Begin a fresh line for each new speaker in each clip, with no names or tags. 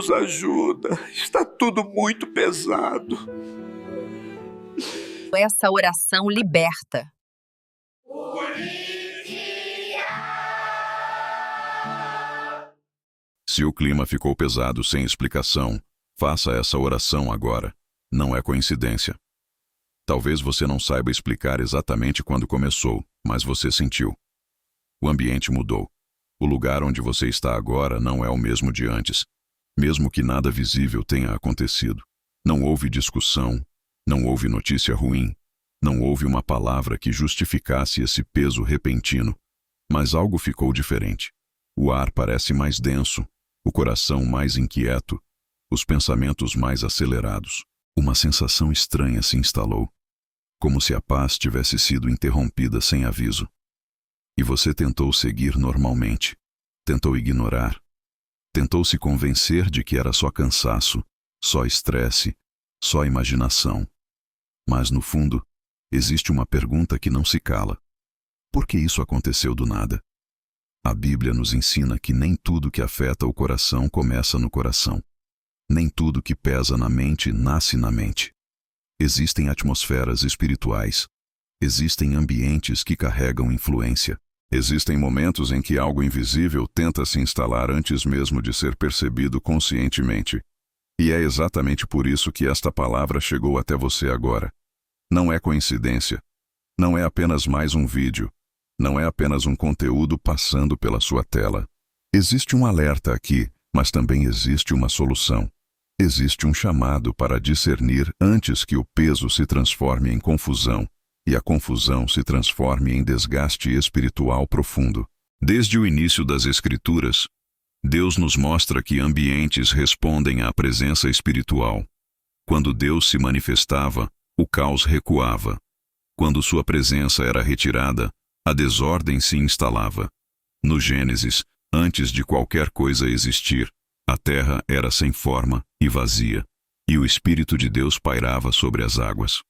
nos ajuda. Está tudo muito pesado.
Essa oração liberta.
Se o clima ficou pesado sem explicação, faça essa oração agora. Não é coincidência. Talvez você não saiba explicar exatamente quando começou, mas você sentiu. O ambiente mudou. O lugar onde você está agora não é o mesmo de antes, mesmo que nada visível tenha acontecido. Não houve discussão, não houve notícia ruim, não houve uma palavra que justificasse esse peso repentino, mas algo ficou diferente. O ar parece mais denso, o coração mais inquieto, os pensamentos mais acelerados. Uma sensação estranha se instalou, como se a paz tivesse sido interrompida sem aviso. E você tentou seguir normalmente, tentou ignorar, tentou se convencer de que era só cansaço, só estresse, só imaginação. Mas no fundo, existe uma pergunta que não se cala. Por que isso aconteceu do nada? A Bíblia nos ensina que nem tudo que afeta o coração começa no coração. Nem tudo que pesa na mente nasce na mente. Existem atmosferas espirituais. Existem ambientes que carregam influência. Existem momentos em que algo invisível tenta se instalar antes mesmo de ser percebido conscientemente. E é exatamente por isso que esta palavra chegou até você agora. Não é coincidência. Não é apenas mais um vídeo. Não é apenas um conteúdo passando pela sua tela. Existe um alerta aqui, mas também existe uma solução. Existe um chamado para discernir antes que o peso se transforme em confusão e a confusão se transforme em desgaste espiritual profundo. Desde o início das Escrituras, Deus nos mostra que ambientes respondem à presença espiritual. Quando Deus se manifestava, o caos recuava. Quando sua presença era retirada, a desordem se instalava. No Gênesis, antes de qualquer coisa existir, a terra era sem forma e vazia, e o Espírito de Deus pairava sobre as águas.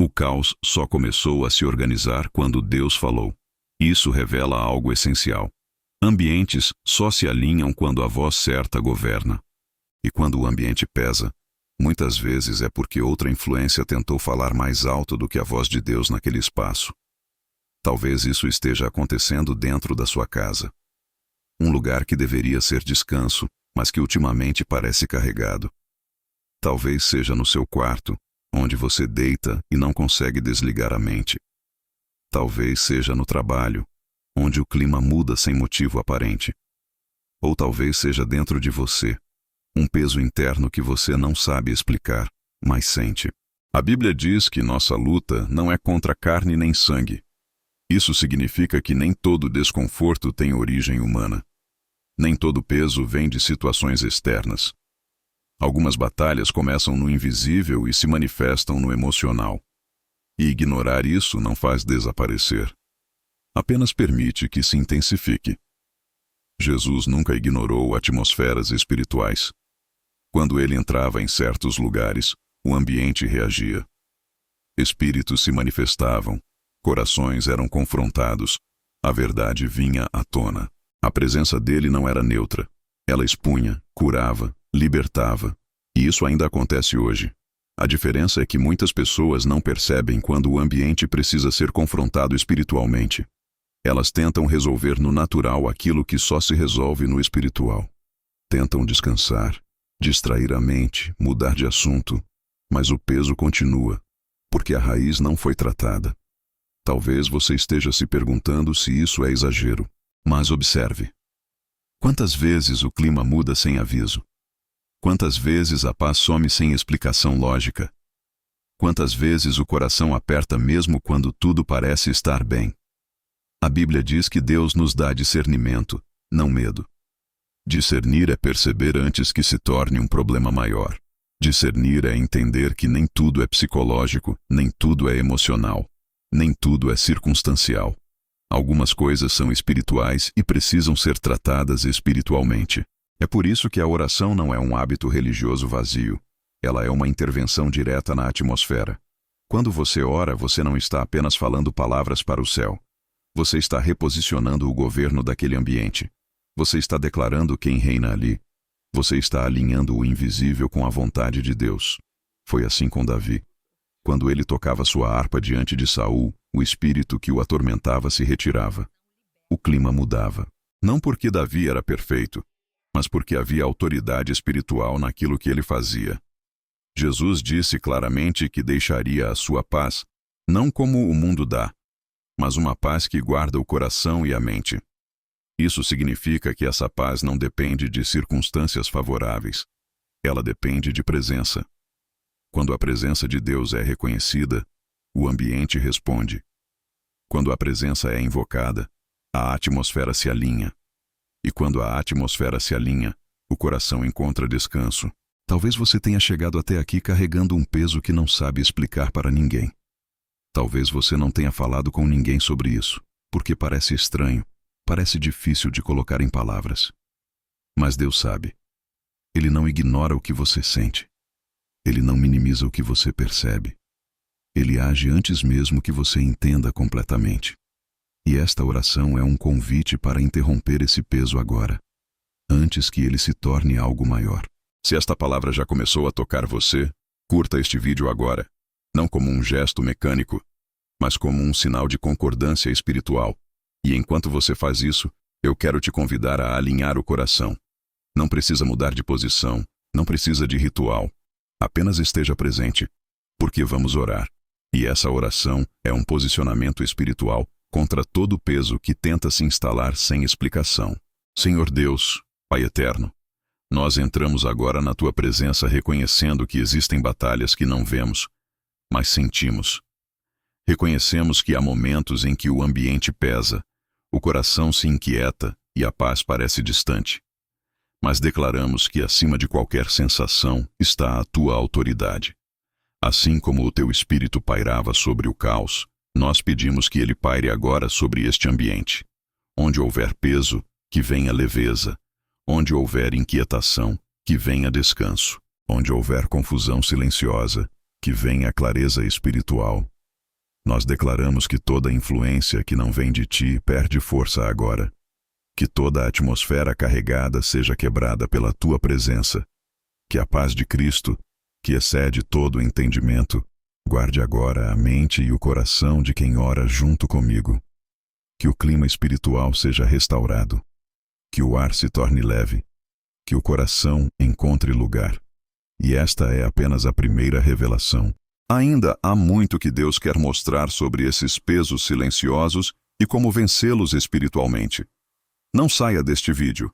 O caos só começou a se organizar quando Deus falou. Isso revela algo essencial. Ambientes só se alinham quando a voz certa governa. E quando o ambiente pesa, muitas vezes é porque outra influência tentou falar mais alto do que a voz de Deus naquele espaço. Talvez isso esteja acontecendo dentro da sua casa. Um lugar que deveria ser descanso, mas que ultimamente parece carregado. Talvez seja no seu quarto, onde você deita e não consegue desligar a mente. Talvez seja no trabalho, onde o clima muda sem motivo aparente. Ou talvez seja dentro de você, um peso interno que você não sabe explicar, mas sente. A Bíblia diz que nossa luta não é contra carne nem sangue. Isso significa que nem todo desconforto tem origem humana. Nem todo peso vem de situações externas. Algumas batalhas começam no invisível e se manifestam no emocional. E ignorar isso não faz desaparecer. Apenas permite que se intensifique. Jesus nunca ignorou atmosferas espirituais. Quando ele entrava em certos lugares, o ambiente reagia. Espíritos se manifestavam, corações eram confrontados, a verdade vinha à tona. A presença dele não era neutra. Ela expunha, curava, libertava. E isso ainda acontece hoje. A diferença é que muitas pessoas não percebem quando o ambiente precisa ser confrontado espiritualmente. Elas tentam resolver no natural aquilo que só se resolve no espiritual. Tentam descansar, distrair a mente, mudar de assunto, mas o peso continua, porque a raiz não foi tratada. Talvez você esteja se perguntando se isso é exagero. Mas observe. Quantas vezes o clima muda sem aviso? Quantas vezes a paz some sem explicação lógica? Quantas vezes o coração aperta mesmo quando tudo parece estar bem? A Bíblia diz que Deus nos dá discernimento, não medo. Discernir é perceber antes que se torne um problema maior. Discernir é entender que nem tudo é psicológico, nem tudo é emocional, nem tudo é circunstancial. Algumas coisas são espirituais e precisam ser tratadas espiritualmente. É por isso que a oração não é um hábito religioso vazio. Ela é uma intervenção direta na atmosfera. Quando você ora, você não está apenas falando palavras para o céu. Você está reposicionando o governo daquele ambiente. Você está declarando quem reina ali. Você está alinhando o invisível com a vontade de Deus. Foi assim com Davi. Quando ele tocava sua harpa diante de Saul, o espírito que o atormentava se retirava. O clima mudava. Não porque Davi era perfeito, mas porque havia autoridade espiritual naquilo que ele fazia. Jesus disse claramente que deixaria a sua paz, não como o mundo dá, mas uma paz que guarda o coração e a mente. Isso significa que essa paz não depende de circunstâncias favoráveis. Ela depende de presença. Quando a presença de Deus é reconhecida, o ambiente responde. Quando a presença é invocada, a atmosfera se alinha. E quando a atmosfera se alinha, o coração encontra descanso. Talvez você tenha chegado até aqui carregando um peso que não sabe explicar para ninguém. Talvez você não tenha falado com ninguém sobre isso, porque parece estranho, parece difícil de colocar em palavras. Mas Deus sabe. Ele não ignora o que você sente. Ele não minimiza o que você percebe. Ele age antes mesmo que você entenda completamente. E esta oração é um convite para interromper esse peso agora, antes que ele se torne algo maior. Se esta palavra já começou a tocar você, curta este vídeo agora, não como um gesto mecânico, mas como um sinal de concordância espiritual. E enquanto você faz isso, eu quero te convidar a alinhar o coração. Não precisa mudar de posição, não precisa de ritual. Apenas esteja presente, porque vamos orar. E essa oração é um posicionamento espiritual contra todo o peso que tenta se instalar sem explicação. Senhor Deus, Pai eterno, nós entramos agora na Tua presença reconhecendo que existem batalhas que não vemos, mas sentimos. Reconhecemos que há momentos em que o ambiente pesa, o coração se inquieta e a paz parece distante. Mas declaramos que acima de qualquer sensação está a Tua autoridade. Assim como o Teu Espírito pairava sobre o caos, nós pedimos que ele paire agora sobre este ambiente. Onde houver peso, que venha leveza. Onde houver inquietação, que venha descanso. Onde houver confusão silenciosa, que venha clareza espiritual. Nós declaramos que toda influência que não vem de Ti perde força agora. Que toda a atmosfera carregada seja quebrada pela Tua presença. Que a paz de Cristo, que excede todo o entendimento, guarde agora a mente e o coração de quem ora junto comigo. Que o clima espiritual seja restaurado. Que o ar se torne leve. Que o coração encontre lugar. E esta é apenas a primeira revelação. Ainda há muito que Deus quer mostrar sobre esses pesos silenciosos e como vencê-los espiritualmente. Não saia deste vídeo.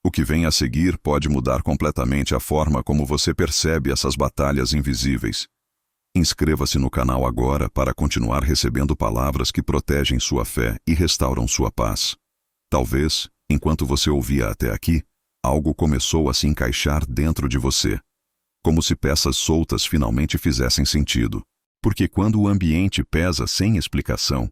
O que vem a seguir pode mudar completamente a forma como você percebe essas batalhas invisíveis. Inscreva-se no canal agora para continuar recebendo palavras que protegem sua fé e restauram sua paz. Talvez, enquanto você ouvia até aqui, algo começou a se encaixar dentro de você. Como se peças soltas finalmente fizessem sentido. Porque quando o ambiente pesa sem explicação,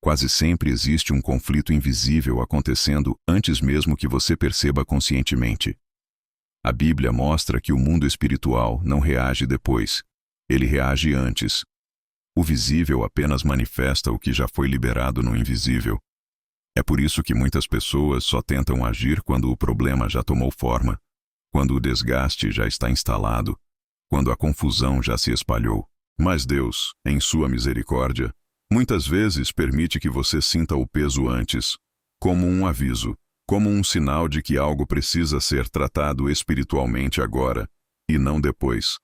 quase sempre existe um conflito invisível acontecendo antes mesmo que você perceba conscientemente. A Bíblia mostra que o mundo espiritual não reage depois. Ele reage antes. O visível apenas manifesta o que já foi liberado no invisível. É por isso que muitas pessoas só tentam agir quando o problema já tomou forma, quando o desgaste já está instalado, quando a confusão já se espalhou. Mas Deus, em sua misericórdia, muitas vezes permite que você sinta o peso antes, como um aviso, como um sinal de que algo precisa ser tratado espiritualmente agora, e não depois.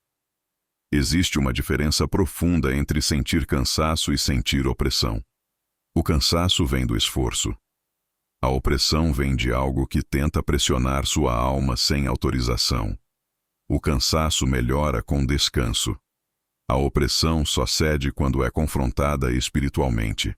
Existe uma diferença profunda entre sentir cansaço e sentir opressão. O cansaço vem do esforço. A opressão vem de algo que tenta pressionar sua alma sem autorização. O cansaço melhora com descanso. A opressão só cede quando é confrontada espiritualmente.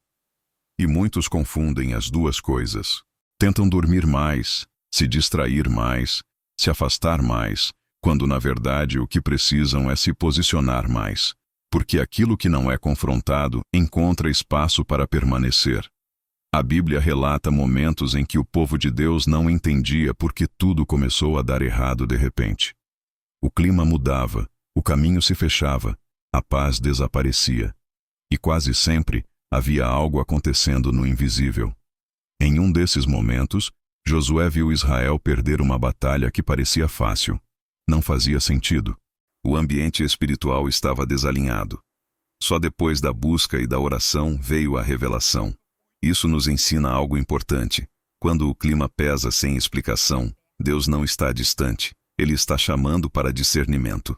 E muitos confundem as duas coisas. Tentam dormir mais, se distrair mais, se afastar mais, quando na verdade o que precisam é se posicionar mais, porque aquilo que não é confrontado encontra espaço para permanecer. A Bíblia relata momentos em que o povo de Deus não entendia porque tudo começou a dar errado de repente. O clima mudava, o caminho se fechava, a paz desaparecia. E quase sempre havia algo acontecendo no invisível. Em um desses momentos, Josué viu Israel perder uma batalha que parecia fácil. Não fazia sentido. O ambiente espiritual estava desalinhado. Só depois da busca e da oração veio a revelação. Isso nos ensina algo importante. Quando o clima pesa sem explicação, Deus não está distante. Ele está chamando para discernimento.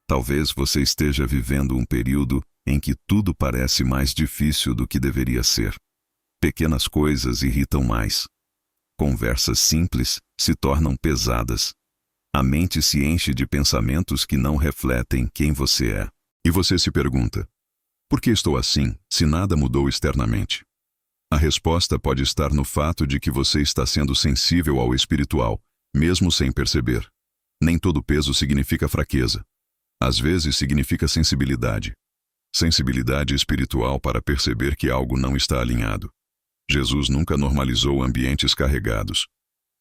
Talvez você esteja vivendo um período em que tudo parece mais difícil do que deveria ser. Pequenas coisas irritam mais. Conversas simples se tornam pesadas. A mente se enche de pensamentos que não refletem quem você é. E você se pergunta: por que estou assim, se nada mudou externamente? A resposta pode estar no fato de que você está sendo sensível ao espiritual, mesmo sem perceber. Nem todo peso significa fraqueza. Às vezes significa sensibilidade. Sensibilidade espiritual para perceber que algo não está alinhado. Jesus nunca normalizou ambientes carregados.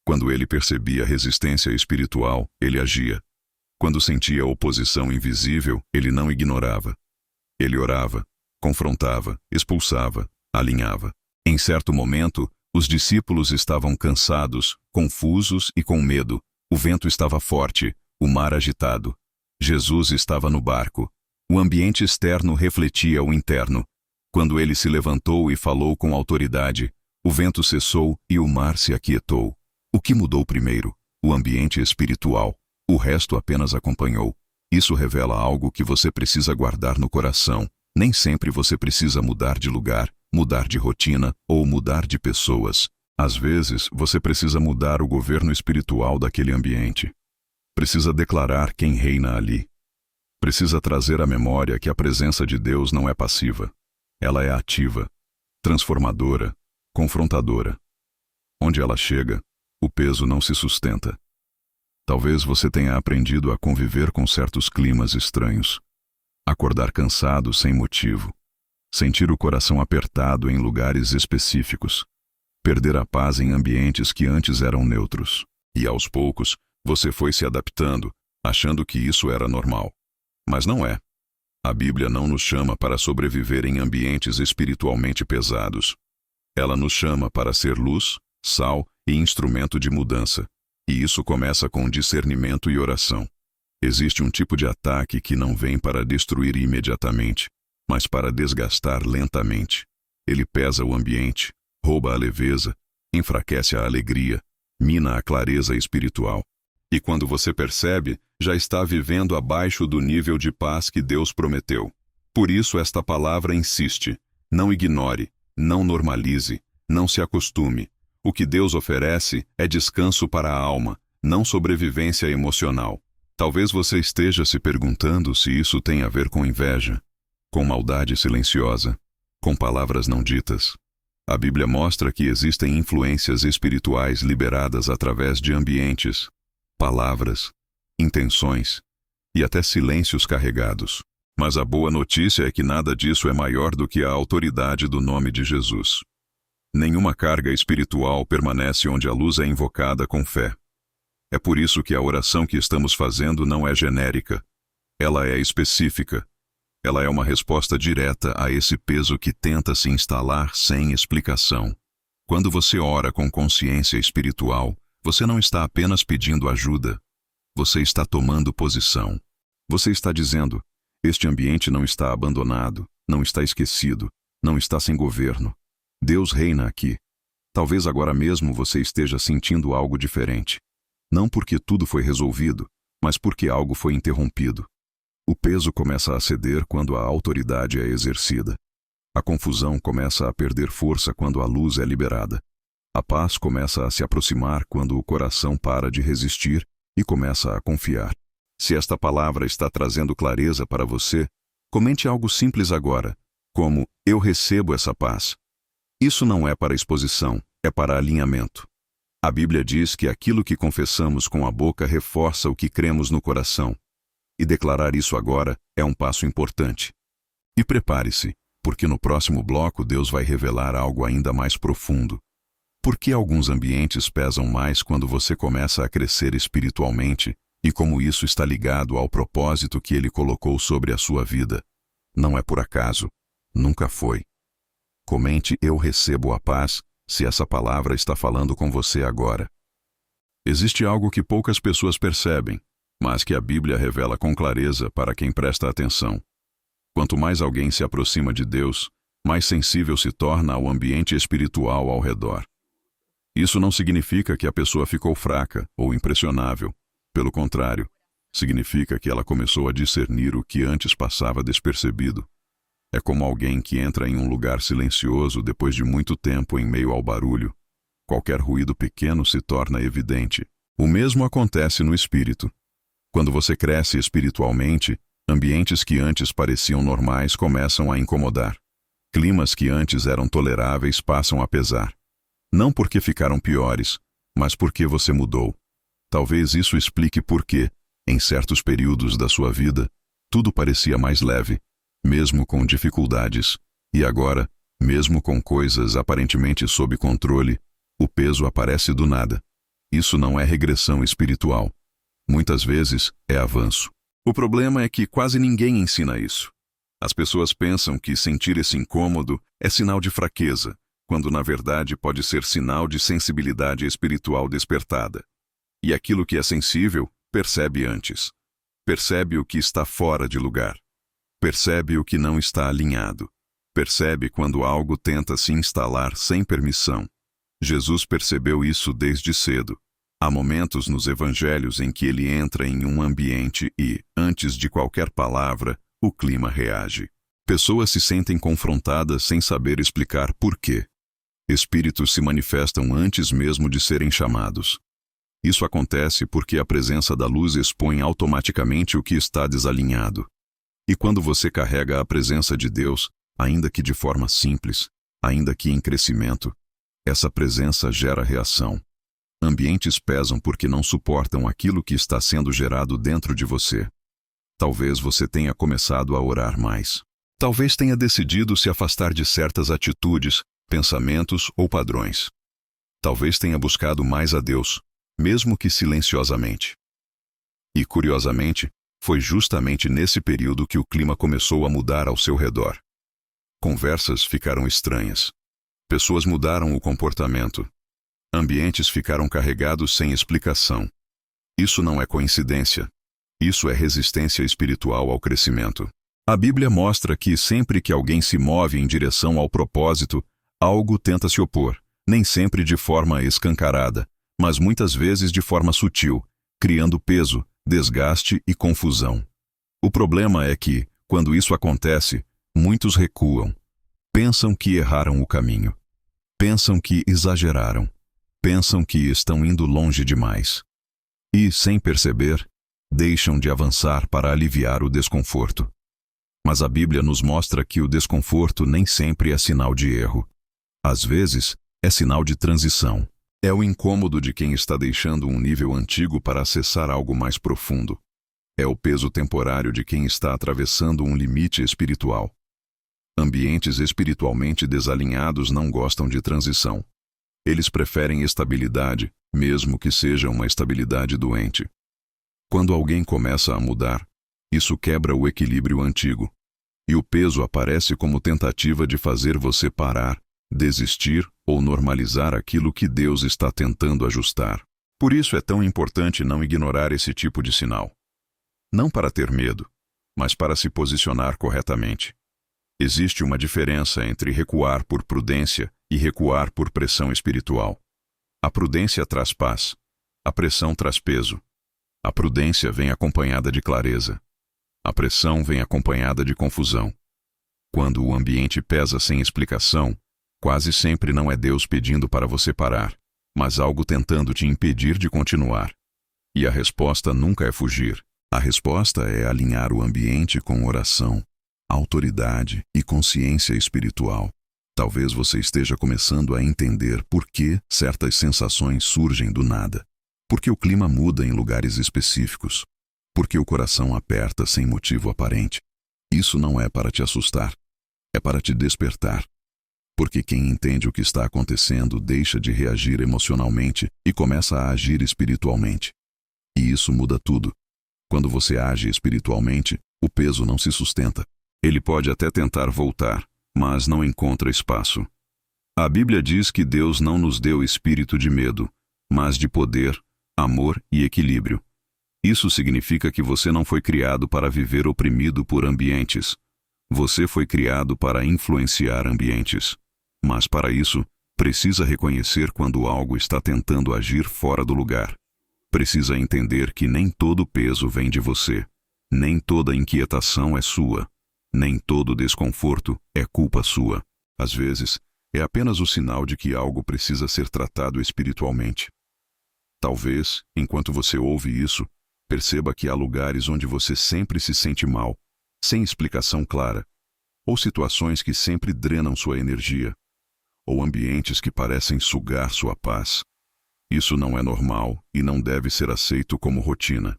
Quando ele percebia resistência espiritual, ele agia. Quando sentia oposição invisível, ele não ignorava. Ele orava, confrontava, expulsava, alinhava. Em certo momento, os discípulos estavam cansados, confusos e com medo. O vento estava forte, o mar agitado. Jesus estava no barco. O ambiente externo refletia o interno. Quando ele se levantou e falou com autoridade, o vento cessou e o mar se aquietou. O que mudou primeiro? O ambiente espiritual. O resto apenas acompanhou. Isso revela algo que você precisa guardar no coração. Nem sempre você precisa mudar de lugar, mudar de rotina ou mudar de pessoas. Às vezes, você precisa mudar o governo espiritual daquele ambiente. Precisa declarar quem reina ali. Precisa trazer à memória que a presença de Deus não é passiva. Ela é ativa, transformadora, confrontadora. Onde ela chega, o peso não se sustenta. Talvez você tenha aprendido a conviver com certos climas estranhos. Acordar cansado sem motivo. Sentir o coração apertado em lugares específicos. Perder a paz em ambientes que antes eram neutros. E aos poucos, você foi se adaptando, achando que isso era normal. Mas não é. A Bíblia não nos chama para sobreviver em ambientes espiritualmente pesados. Ela nos chama para ser luz, sal e instrumento de mudança. E isso começa com discernimento e oração. Existe um tipo de ataque que não vem para destruir imediatamente, mas para desgastar lentamente. Ele pesa o ambiente, rouba a leveza, enfraquece a alegria, mina a clareza espiritual. E quando você percebe, já está vivendo abaixo do nível de paz que Deus prometeu. Por isso esta palavra insiste: não ignore, não normalize, não se acostume. O que Deus oferece é descanso para a alma, não sobrevivência emocional. Talvez você esteja se perguntando se isso tem a ver com inveja, com maldade silenciosa, com palavras não ditas. A Bíblia mostra que existem influências espirituais liberadas através de ambientes, palavras, intenções e até silêncios carregados. Mas a boa notícia é que nada disso é maior do que a autoridade do nome de Jesus. Nenhuma carga espiritual permanece onde a luz é invocada com fé. É por isso que a oração que estamos fazendo não é genérica. Ela é específica. Ela é uma resposta direta a esse peso que tenta se instalar sem explicação. Quando você ora com consciência espiritual, você não está apenas pedindo ajuda. Você está tomando posição. Você está dizendo: este ambiente não está abandonado, não está esquecido, não está sem governo. Deus reina aqui. Talvez agora mesmo você esteja sentindo algo diferente. Não porque tudo foi resolvido, mas porque algo foi interrompido. O peso começa a ceder quando a autoridade é exercida. A confusão começa a perder força quando a luz é liberada. A paz começa a se aproximar quando o coração para de resistir e começa a confiar. Se esta palavra está trazendo clareza para você, comente algo simples agora, como: eu recebo essa paz. Isso não é para exposição, é para alinhamento. A Bíblia diz que aquilo que confessamos com a boca reforça o que cremos no coração. E declarar isso agora é um passo importante. E prepare-se, porque no próximo bloco Deus vai revelar algo ainda mais profundo. Por que alguns ambientes pesam mais quando você começa a crescer espiritualmente e como isso está ligado ao propósito que Ele colocou sobre a sua vida? Não é por acaso. Nunca foi. Comente: eu recebo a paz, se essa palavra está falando com você agora. Existe algo que poucas pessoas percebem, mas que a Bíblia revela com clareza para quem presta atenção. Quanto mais alguém se aproxima de Deus, mais sensível se torna ao ambiente espiritual ao redor. Isso não significa que a pessoa ficou fraca ou impressionável. Pelo contrário, significa que ela começou a discernir o que antes passava despercebido. É como alguém que entra em um lugar silencioso depois de muito tempo em meio ao barulho. Qualquer ruído pequeno se torna evidente. O mesmo acontece no espírito. Quando você cresce espiritualmente, ambientes que antes pareciam normais começam a incomodar. Climas que antes eram toleráveis passam a pesar. Não porque ficaram piores, mas porque você mudou. Talvez isso explique por que, em certos períodos da sua vida, tudo parecia mais leve, mesmo com dificuldades, e agora, mesmo com coisas aparentemente sob controle, o peso aparece do nada. Isso não é regressão espiritual. Muitas vezes é avanço. O problema é que quase ninguém ensina isso. As pessoas pensam que sentir esse incômodo é sinal de fraqueza, quando na verdade pode ser sinal de sensibilidade espiritual despertada. E aquilo que é sensível, percebe antes. Percebe o que está fora de lugar. Percebe o que não está alinhado. Percebe quando algo tenta se instalar sem permissão. Jesus percebeu isso desde cedo. Há momentos nos evangelhos em que ele entra em um ambiente e, antes de qualquer palavra, o clima reage. Pessoas se sentem confrontadas sem saber explicar por quê. Espíritos se manifestam antes mesmo de serem chamados. Isso acontece porque a presença da luz expõe automaticamente o que está desalinhado. E quando você carrega a presença de Deus, ainda que de forma simples, ainda que em crescimento, essa presença gera reação. Ambientes pesam porque não suportam aquilo que está sendo gerado dentro de você. Talvez você tenha começado a orar mais. Talvez tenha decidido se afastar de certas atitudes, pensamentos ou padrões. Talvez tenha buscado mais a Deus, mesmo que silenciosamente. E, curiosamente, foi justamente nesse período que o clima começou a mudar ao seu redor. Conversas ficaram estranhas. Pessoas mudaram o comportamento. Ambientes ficaram carregados sem explicação. Isso não é coincidência. Isso é resistência espiritual ao crescimento. A Bíblia mostra que sempre que alguém se move em direção ao propósito, algo tenta se opor, nem sempre de forma escancarada, mas muitas vezes de forma sutil, criando peso, desgaste e confusão. O problema é que, quando isso acontece, muitos recuam. Pensam que erraram o caminho. Pensam que exageraram. Pensam que estão indo longe demais. E, sem perceber, deixam de avançar para aliviar o desconforto. Mas a Bíblia nos mostra que o desconforto nem sempre é sinal de erro. Às vezes, é sinal de transição. É o incômodo de quem está deixando um nível antigo para acessar algo mais profundo. É o peso temporário de quem está atravessando um limite espiritual. Ambientes espiritualmente desalinhados não gostam de transição. Eles preferem estabilidade, mesmo que seja uma estabilidade doente. Quando alguém começa a mudar, isso quebra o equilíbrio antigo. E o peso aparece como tentativa de fazer você parar, desistir ou normalizar aquilo que Deus está tentando ajustar. Por isso é tão importante não ignorar esse tipo de sinal. Não para ter medo, mas para se posicionar corretamente. Existe uma diferença entre recuar por prudência e recuar por pressão espiritual. A prudência traz paz. A pressão traz peso. A prudência vem acompanhada de clareza. A pressão vem acompanhada de confusão. Quando o ambiente pesa sem explicação, quase sempre não é Deus pedindo para você parar, mas algo tentando te impedir de continuar. E a resposta nunca é fugir. A resposta é alinhar o ambiente com oração, autoridade e consciência espiritual. Talvez você esteja começando a entender por que certas sensações surgem do nada. Porque o clima muda em lugares específicos. Porque o coração aperta sem motivo aparente. Isso não é para te assustar. É para te despertar. Porque quem entende o que está acontecendo deixa de reagir emocionalmente e começa a agir espiritualmente. E isso muda tudo. Quando você age espiritualmente, o peso não se sustenta. Ele pode até tentar voltar, mas não encontra espaço. A Bíblia diz que Deus não nos deu espírito de medo, mas de poder, amor e equilíbrio. Isso significa que você não foi criado para viver oprimido por ambientes. Você foi criado para influenciar ambientes. Mas para isso, precisa reconhecer quando algo está tentando agir fora do lugar. Precisa entender que nem todo peso vem de você. Nem toda inquietação é sua. Nem todo desconforto é culpa sua. Às vezes, é apenas o sinal de que algo precisa ser tratado espiritualmente. Talvez, enquanto você ouve isso, perceba que há lugares onde você sempre se sente mal, sem explicação clara, ou situações que sempre drenam sua energia, ou ambientes que parecem sugar sua paz. Isso não é normal e não deve ser aceito como rotina.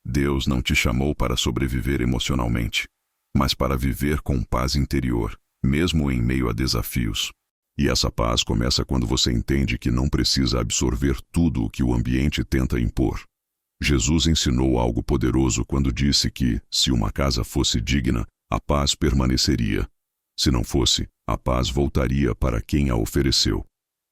Deus não te chamou para sobreviver emocionalmente, mas para viver com paz interior, mesmo em meio a desafios. E essa paz começa quando você entende que não precisa absorver tudo o que o ambiente tenta impor. Jesus ensinou algo poderoso quando disse que, se uma casa fosse digna, a paz permaneceria. Se não fosse, a paz voltaria para quem a ofereceu.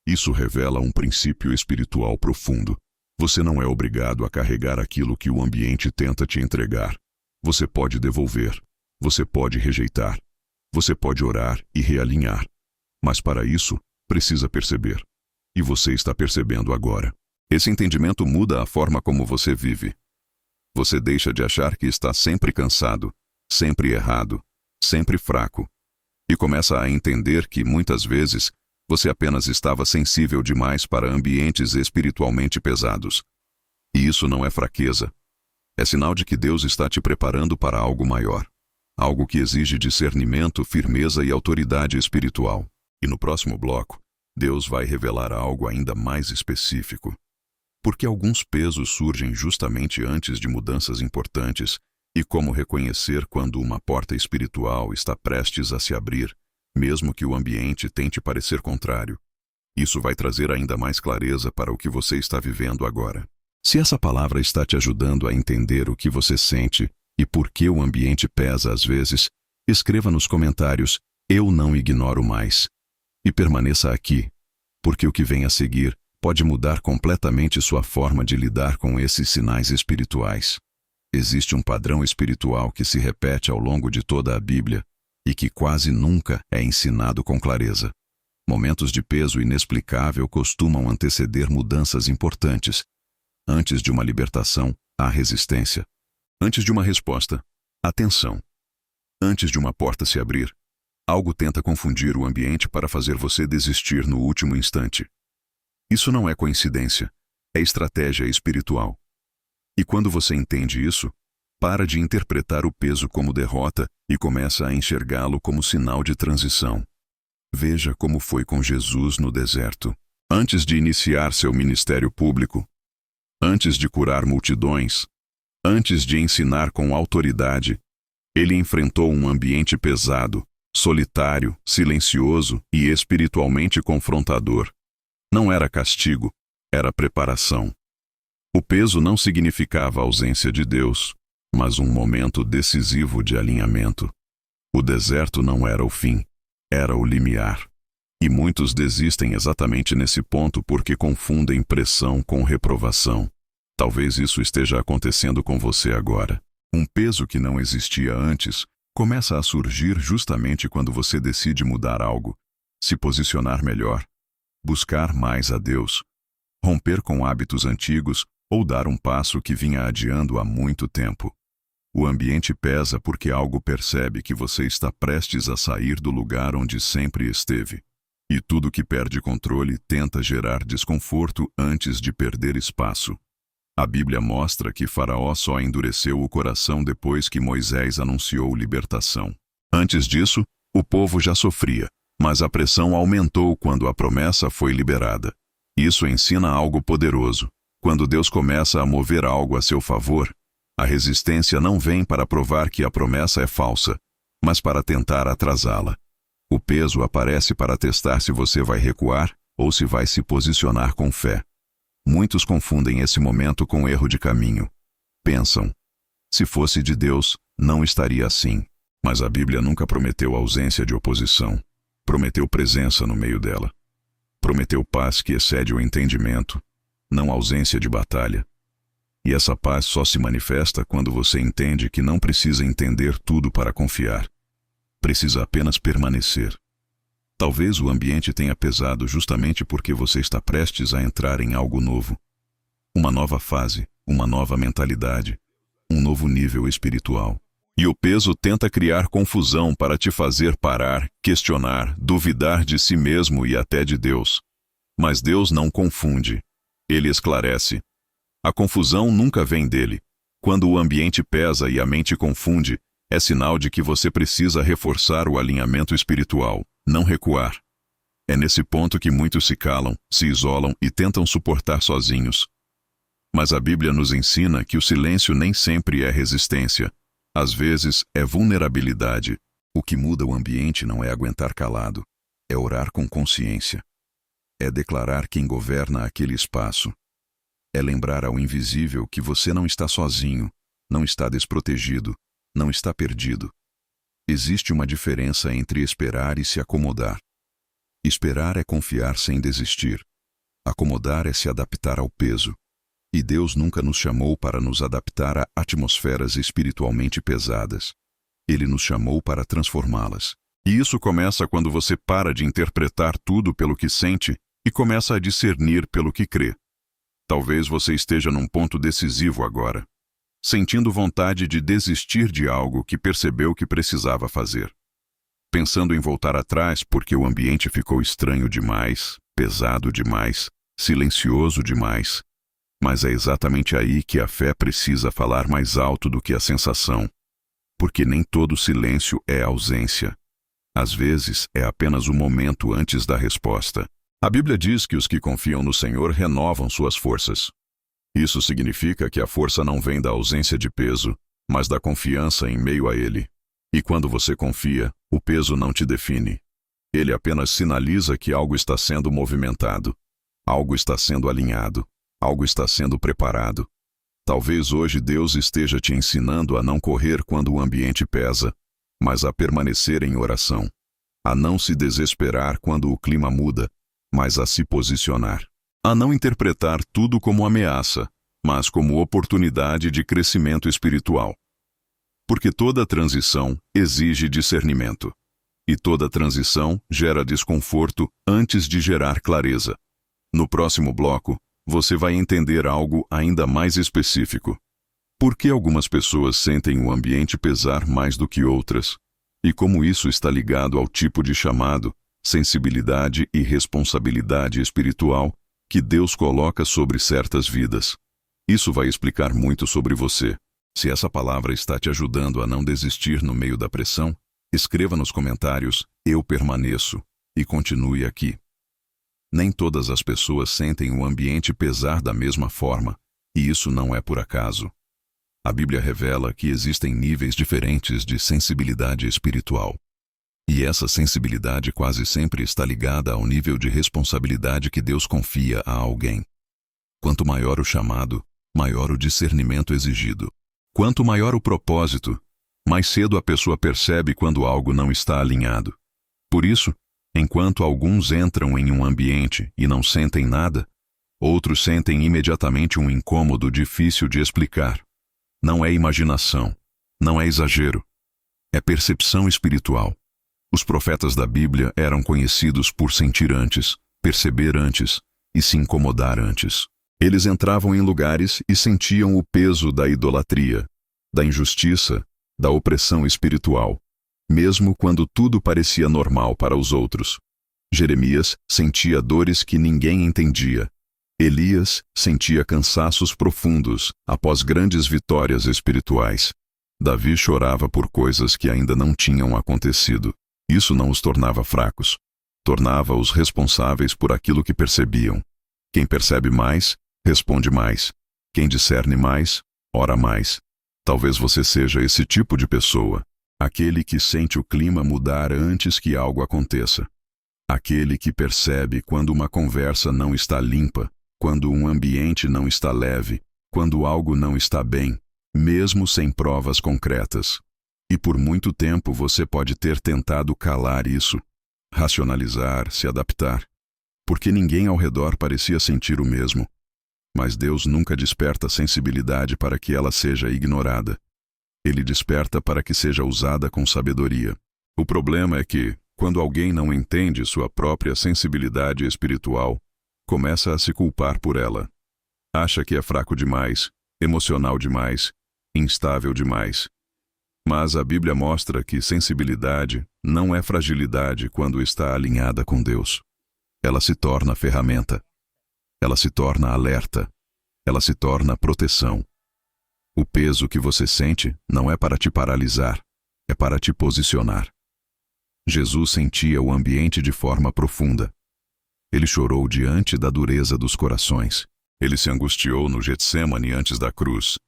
Isso revela um princípio espiritual profundo. Você não é obrigado a carregar aquilo que o ambiente tenta te entregar. Você pode devolver. Você pode rejeitar. Você pode orar e realinhar. Mas para isso, precisa perceber. E você está percebendo agora. Esse entendimento muda a forma como você vive. Você deixa de achar que está sempre cansado, sempre errado, sempre fraco. E começa a entender que, muitas vezes, você apenas estava sensível demais para ambientes espiritualmente pesados. E isso não é fraqueza. É sinal de que Deus está te preparando para algo maior. Algo que exige discernimento, firmeza e autoridade espiritual. E no próximo bloco, Deus vai revelar algo ainda mais específico. Porque alguns pesos surgem justamente antes de mudanças importantes, e como reconhecer quando uma porta espiritual está prestes a se abrir, mesmo que o ambiente tente parecer contrário. Isso vai trazer ainda mais clareza para o que você está vivendo agora. Se essa palavra está te ajudando a entender o que você sente e por que o ambiente pesa às vezes, escreva nos comentários "Eu não ignoro mais" e permaneça aqui, porque o que vem a seguir pode mudar completamente sua forma de lidar com esses sinais espirituais. Existe um padrão espiritual que se repete ao longo de toda a Bíblia e que quase nunca é ensinado com clareza. Momentos de peso inexplicável costumam anteceder mudanças importantes. Antes de uma libertação, há resistência. Antes de uma resposta, há tensão. Antes de uma porta se abrir, algo tenta confundir o ambiente para fazer você desistir no último instante. Isso não é coincidência, é estratégia espiritual. E quando você entende isso, para de interpretar o peso como derrota e começa a enxergá-lo como sinal de transição. Veja como foi com Jesus no deserto. Antes de iniciar seu ministério público, antes de curar multidões, antes de ensinar com autoridade, ele enfrentou um ambiente pesado, solitário, silencioso e espiritualmente confrontador. Não era castigo, era preparação. O peso não significava a ausência de Deus, mas um momento decisivo de alinhamento. O deserto não era o fim, era o limiar. E muitos desistem exatamente nesse ponto porque confundem pressão com reprovação. Talvez isso esteja acontecendo com você agora. Um peso que não existia antes começa a surgir justamente quando você decide mudar algo, se posicionar melhor, buscar mais a Deus, romper com hábitos antigos ou dar um passo que vinha adiando há muito tempo. O ambiente pesa porque algo percebe que você está prestes a sair do lugar onde sempre esteve. E tudo que perde controle tenta gerar desconforto antes de perder espaço. A Bíblia mostra que Faraó só endureceu o coração depois que Moisés anunciou libertação. Antes disso, o povo já sofria, mas a pressão aumentou quando a promessa foi liberada. Isso ensina algo poderoso. Quando Deus começa a mover algo a seu favor, a resistência não vem para provar que a promessa é falsa, mas para tentar atrasá-la. O peso aparece para testar se você vai recuar ou se vai se posicionar com fé. Muitos confundem esse momento com erro de caminho. Pensam, se fosse de Deus, não estaria assim. Mas a Bíblia nunca prometeu ausência de oposição. Prometeu presença no meio dela. Prometeu paz que excede o entendimento, não ausência de batalha. E essa paz só se manifesta quando você entende que não precisa entender tudo para confiar. Precisa apenas permanecer. Talvez o ambiente tenha pesado justamente porque você está prestes a entrar em algo novo. Uma nova fase, uma nova mentalidade, um novo nível espiritual. E o peso tenta criar confusão para te fazer parar, questionar, duvidar de si mesmo e até de Deus. Mas Deus não confunde. Ele esclarece. A confusão nunca vem dele. Quando o ambiente pesa e a mente confunde, é sinal de que você precisa reforçar o alinhamento espiritual, não recuar. É nesse ponto que muitos se calam, se isolam e tentam suportar sozinhos. Mas a Bíblia nos ensina que o silêncio nem sempre é resistência. Às vezes, é vulnerabilidade. O que muda o ambiente não é aguentar calado, é orar com consciência. É declarar quem governa aquele espaço. É lembrar ao invisível que você não está sozinho, não está desprotegido, não está perdido. Existe uma diferença entre esperar e se acomodar. Esperar é confiar sem desistir. Acomodar é se adaptar ao peso. E Deus nunca nos chamou para nos adaptar a atmosferas espiritualmente pesadas. Ele nos chamou para transformá-las. E isso começa quando você para de interpretar tudo pelo que sente e começa a discernir pelo que crê. Talvez você esteja num ponto decisivo agora, sentindo vontade de desistir de algo que percebeu que precisava fazer. Pensando em voltar atrás porque o ambiente ficou estranho demais, pesado demais, silencioso demais. Mas é exatamente aí que a fé precisa falar mais alto do que a sensação. Porque nem todo silêncio é ausência. Às vezes, é apenas o momento antes da resposta. A Bíblia diz que os que confiam no Senhor renovam suas forças. Isso significa que a força não vem da ausência de peso, mas da confiança em meio a ele. E quando você confia, o peso não te define. Ele apenas sinaliza que algo está sendo movimentado, algo está sendo alinhado. Algo está sendo preparado. Talvez hoje Deus esteja te ensinando a não correr quando o ambiente pesa, mas a permanecer em oração. A não se desesperar quando o clima muda, mas a se posicionar. A não interpretar tudo como ameaça, mas como oportunidade de crescimento espiritual. Porque toda transição exige discernimento. E toda transição gera desconforto antes de gerar clareza. No próximo bloco, você vai entender algo ainda mais específico. Por que algumas pessoas sentem o ambiente pesar mais do que outras? E como isso está ligado ao tipo de chamado, sensibilidade e responsabilidade espiritual que Deus coloca sobre certas vidas. Isso vai explicar muito sobre você. Se essa palavra está te ajudando a não desistir no meio da pressão, escreva nos comentários, eu permaneço, e continue aqui. Nem todas as pessoas sentem o ambiente pesar da mesma forma, e isso não é por acaso. A Bíblia revela que existem níveis diferentes de sensibilidade espiritual. E essa sensibilidade quase sempre está ligada ao nível de responsabilidade que Deus confia a alguém. Quanto maior o chamado, maior o discernimento exigido. Quanto maior o propósito, mais cedo a pessoa percebe quando algo não está alinhado. Por isso, enquanto alguns entram em um ambiente e não sentem nada, outros sentem imediatamente um incômodo difícil de explicar. Não é imaginação, não é exagero, é percepção espiritual. Os profetas da Bíblia eram conhecidos por sentir antes, perceber antes e se incomodar antes. Eles entravam em lugares e sentiam o peso da idolatria, da injustiça, da opressão espiritual. Mesmo quando tudo parecia normal para os outros. Jeremias sentia dores que ninguém entendia. Elias sentia cansaços profundos após grandes vitórias espirituais. Davi chorava por coisas que ainda não tinham acontecido. Isso não os tornava fracos. Tornava-os responsáveis por aquilo que percebiam. Quem percebe mais, responde mais. Quem discerne mais, ora mais. Talvez você seja esse tipo de pessoa. Aquele que sente o clima mudar antes que algo aconteça. Aquele que percebe quando uma conversa não está limpa, quando um ambiente não está leve, quando algo não está bem, mesmo sem provas concretas. E por muito tempo você pode ter tentado calar isso. racionalizar, se adaptar, porque ninguém ao redor parecia sentir o mesmo. Mas Deus nunca desperta sensibilidade para que ela seja ignorada. Ele desperta para que seja usada com sabedoria. O problema é que, quando alguém não entende sua própria sensibilidade espiritual, começa a se culpar por ela. Acha que é fraco demais, emocional demais, instável demais. Mas a Bíblia mostra que sensibilidade não é fragilidade quando está alinhada com Deus. Ela se torna ferramenta. Ela se torna alerta. Ela se torna proteção. O peso que você sente não é para te paralisar, é para te posicionar. Jesus sentia o ambiente de forma profunda. Ele chorou diante da dureza dos corações. Ele se angustiou no Getsêmani antes da cruz.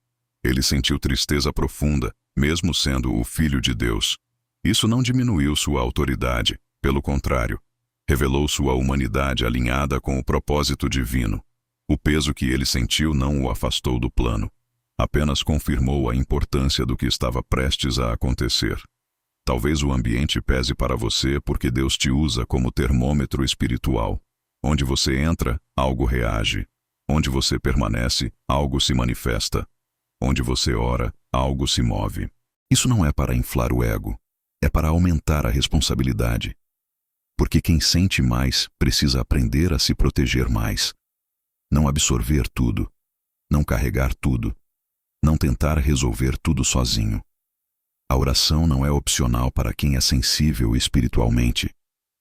Ele sentiu tristeza profunda, mesmo sendo o Filho de Deus. Isso não diminuiu sua autoridade, pelo contrário, revelou sua humanidade alinhada com o propósito divino. O peso que ele sentiu não o afastou do plano, apenas confirmou a importância do que estava prestes a acontecer. Talvez o ambiente pese para você porque Deus te usa como termômetro espiritual. Onde você entra, algo reage. Onde você permanece, algo se manifesta. Onde você ora, algo se move. Isso não é para inflar o ego, é para aumentar a responsabilidade. Porque quem sente mais precisa aprender a se proteger mais. Não absorver tudo, não carregar tudo, não tentar resolver tudo sozinho. A oração não é opcional para quem é sensível espiritualmente.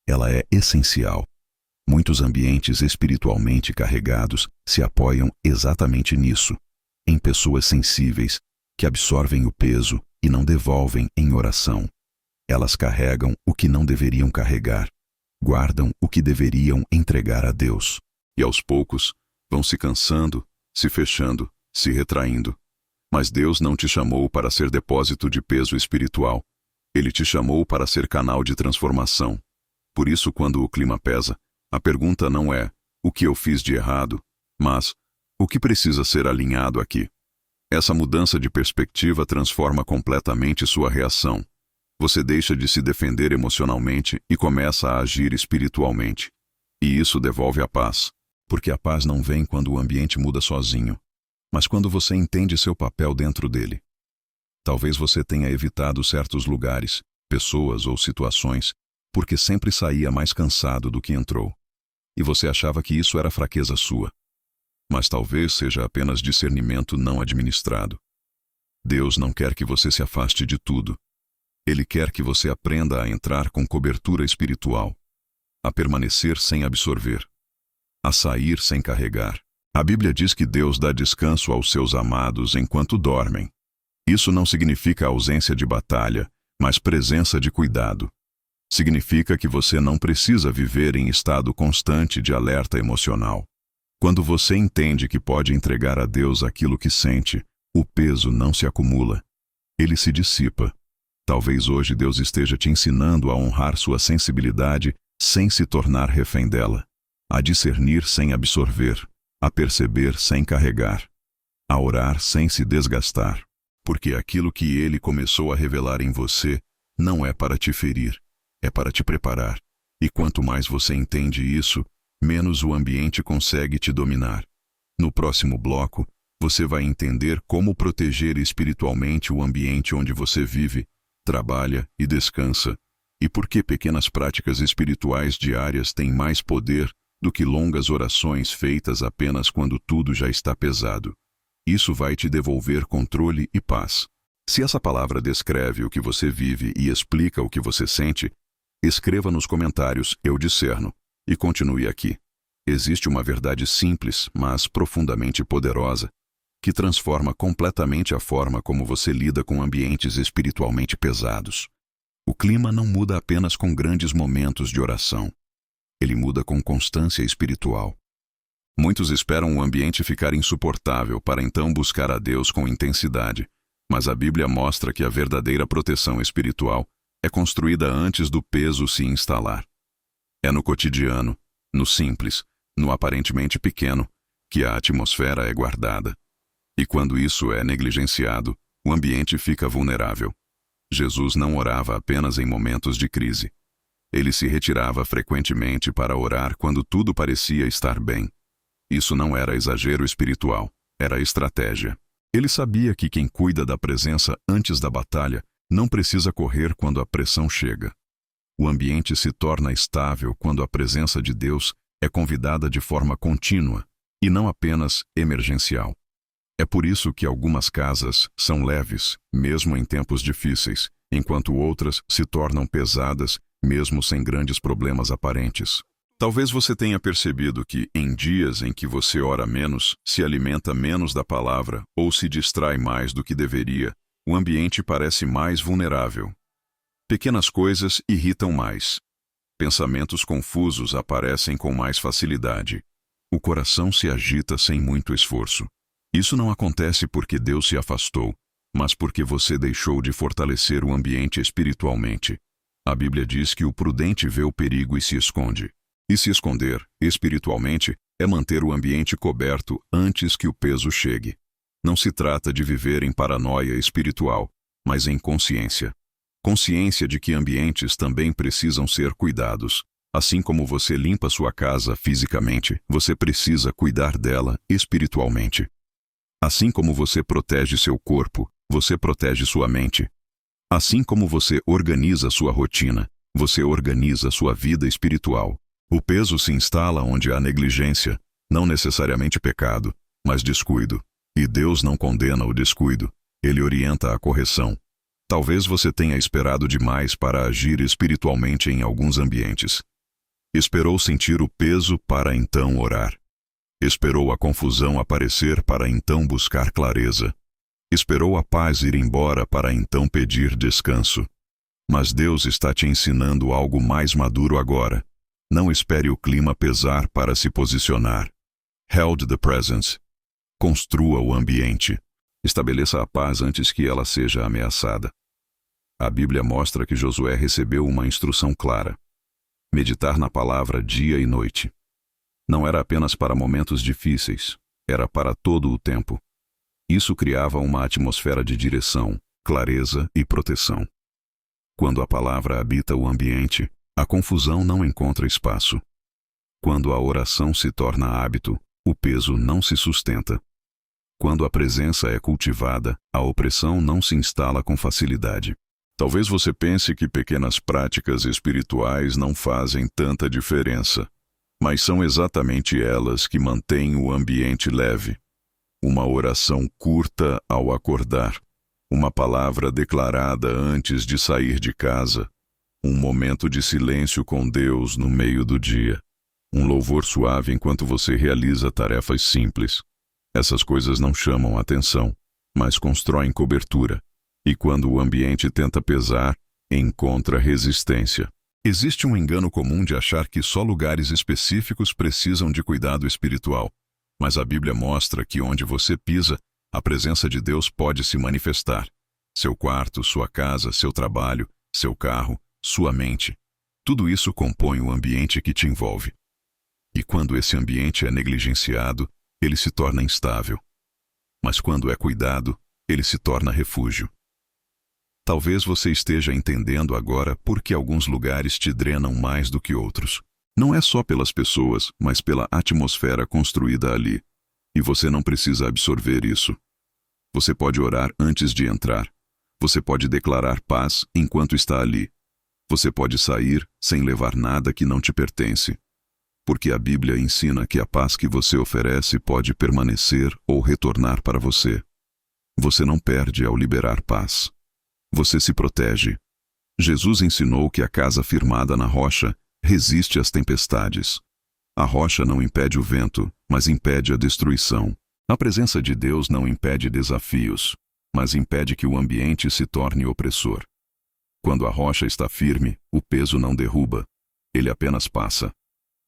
Ela é essencial. Muitos ambientes espiritualmente carregados se apoiam exatamente nisso, em pessoas sensíveis que absorvem o peso e não devolvem em oração. Elas carregam o que não deveriam carregar, guardam o que deveriam entregar a Deus. E aos poucos, vão se cansando, se fechando, se retraindo. Mas Deus não te chamou para ser depósito de peso espiritual. Ele te chamou para ser canal de transformação. Por isso, quando o clima pesa, a pergunta não é o que eu fiz de errado, mas o que precisa ser alinhado aqui. Essa mudança de perspectiva transforma completamente sua reação. Você deixa de se defender emocionalmente e começa a agir espiritualmente. E isso devolve a paz, porque a paz não vem quando o ambiente muda sozinho, mas quando você entende seu papel dentro dele. Talvez você tenha evitado certos lugares, pessoas ou situações, porque sempre saía mais cansado do que entrou. E você achava que isso era fraqueza sua. Mas talvez seja apenas discernimento não administrado. Deus não quer que você se afaste de tudo. Ele quer que você aprenda a entrar com cobertura espiritual, a permanecer sem absorver, a sair sem carregar. A Bíblia diz que Deus dá descanso aos seus amados enquanto dormem. Isso não significa ausência de batalha, mas presença de cuidado. Significa que você não precisa viver em estado constante de alerta emocional. Quando você entende que pode entregar a Deus aquilo que sente, o peso não se acumula. Ele se dissipa. Talvez hoje Deus esteja te ensinando a honrar sua sensibilidade sem se tornar refém dela, a discernir sem absorver, a perceber sem carregar, a orar sem se desgastar, porque aquilo que Ele começou a revelar em você não é para te ferir, é para te preparar. E quanto mais você entende isso, menos o ambiente consegue te dominar. No próximo bloco, você vai entender como proteger espiritualmente o ambiente onde você vive, trabalha e descansa, e por que pequenas práticas espirituais diárias têm mais poder do que longas orações feitas apenas quando tudo já está pesado. Isso vai te devolver controle e paz. Se essa palavra descreve o que você vive e explica o que você sente, escreva nos comentários "Eu discerno" e continue aqui. Existe uma verdade simples, mas profundamente poderosa, que transforma completamente a forma como você lida com ambientes espiritualmente pesados. O clima não muda apenas com grandes momentos de oração. Ele muda com constância espiritual. Muitos esperam o ambiente ficar insuportável para então buscar a Deus com intensidade, mas a Bíblia mostra que a verdadeira proteção espiritual é construída antes do peso se instalar. É no cotidiano, no simples, no aparentemente pequeno, que a atmosfera é guardada. E quando isso é negligenciado, o ambiente fica vulnerável. Jesus não orava apenas em momentos de crise. Ele se retirava frequentemente para orar quando tudo parecia estar bem. Isso não era exagero espiritual, era estratégia. Ele sabia que quem cuida da presença antes da batalha não precisa correr quando a pressão chega. O ambiente se torna estável quando a presença de Deus é convidada de forma contínua e não apenas emergencial. É por isso que algumas casas são leves, mesmo em tempos difíceis, enquanto outras se tornam pesadas, mesmo sem grandes problemas aparentes. Talvez você tenha percebido que, em dias em que você ora menos, se alimenta menos da palavra ou se distrai mais do que deveria, o ambiente parece mais vulnerável. Pequenas coisas irritam mais. Pensamentos confusos aparecem com mais facilidade. O coração se agita sem muito esforço. Isso não acontece porque Deus se afastou, mas porque você deixou de fortalecer o ambiente espiritualmente. A Bíblia diz que o prudente vê o perigo e se esconde. E se esconder, espiritualmente, é manter o ambiente coberto antes que o peso chegue. Não se trata de viver em paranoia espiritual, mas em consciência. Consciência de que ambientes também precisam ser cuidados. Assim como você limpa sua casa fisicamente, você precisa cuidar dela espiritualmente. Assim como você protege seu corpo, você protege sua mente. Assim como você organiza sua rotina, você organiza sua vida espiritual. O peso se instala onde há negligência, não necessariamente pecado, mas descuido. E Deus não condena o descuido, Ele orienta a correção. Talvez você tenha esperado demais para agir espiritualmente em alguns ambientes. Esperou sentir o peso para então orar. Esperou a confusão aparecer para então buscar clareza. Esperou a paz ir embora para então pedir descanso. Mas Deus está te ensinando algo mais maduro agora. Não espere o clima pesar para se posicionar. Held the presence. Construa o ambiente. Estabeleça a paz antes que ela seja ameaçada. A Bíblia mostra que Josué recebeu uma instrução clara. Meditar na palavra dia e noite. Não era apenas para momentos difíceis, era para todo o tempo. Isso criava uma atmosfera de direção, clareza e proteção. Quando a palavra habita o ambiente, a confusão não encontra espaço. Quando a oração se torna hábito, o peso não se sustenta. Quando a presença é cultivada, a opressão não se instala com facilidade. Talvez você pense que pequenas práticas espirituais não fazem tanta diferença, mas são exatamente elas que mantêm o ambiente leve. Uma oração curta ao acordar, uma palavra declarada antes de sair de casa, um momento de silêncio com Deus no meio do dia, um louvor suave enquanto você realiza tarefas simples. Essas coisas não chamam atenção, mas constroem cobertura. E quando o ambiente tenta pesar, encontra resistência. Existe um engano comum de achar que só lugares específicos precisam de cuidado espiritual. Mas a Bíblia mostra que onde você pisa, a presença de Deus pode se manifestar. Seu quarto, sua casa, seu trabalho, seu carro, sua mente. Tudo isso compõe o ambiente que te envolve. E quando esse ambiente é negligenciado, ele se torna instável. Mas quando é cuidado, ele se torna refúgio. Talvez você esteja entendendo agora por que alguns lugares te drenam mais do que outros. Não é só pelas pessoas, mas pela atmosfera construída ali. E você não precisa absorver isso. Você pode orar antes de entrar. Você pode declarar paz enquanto está ali. Você pode sair sem levar nada que não te pertence. Porque a Bíblia ensina que a paz que você oferece pode permanecer ou retornar para você. Você não perde ao liberar paz. Você se protege. Jesus ensinou que a casa firmada na rocha resiste às tempestades. A rocha não impede o vento, mas impede a destruição. A presença de Deus não impede desafios, mas impede que o ambiente se torne opressor. Quando a rocha está firme, o peso não derruba, ele apenas passa.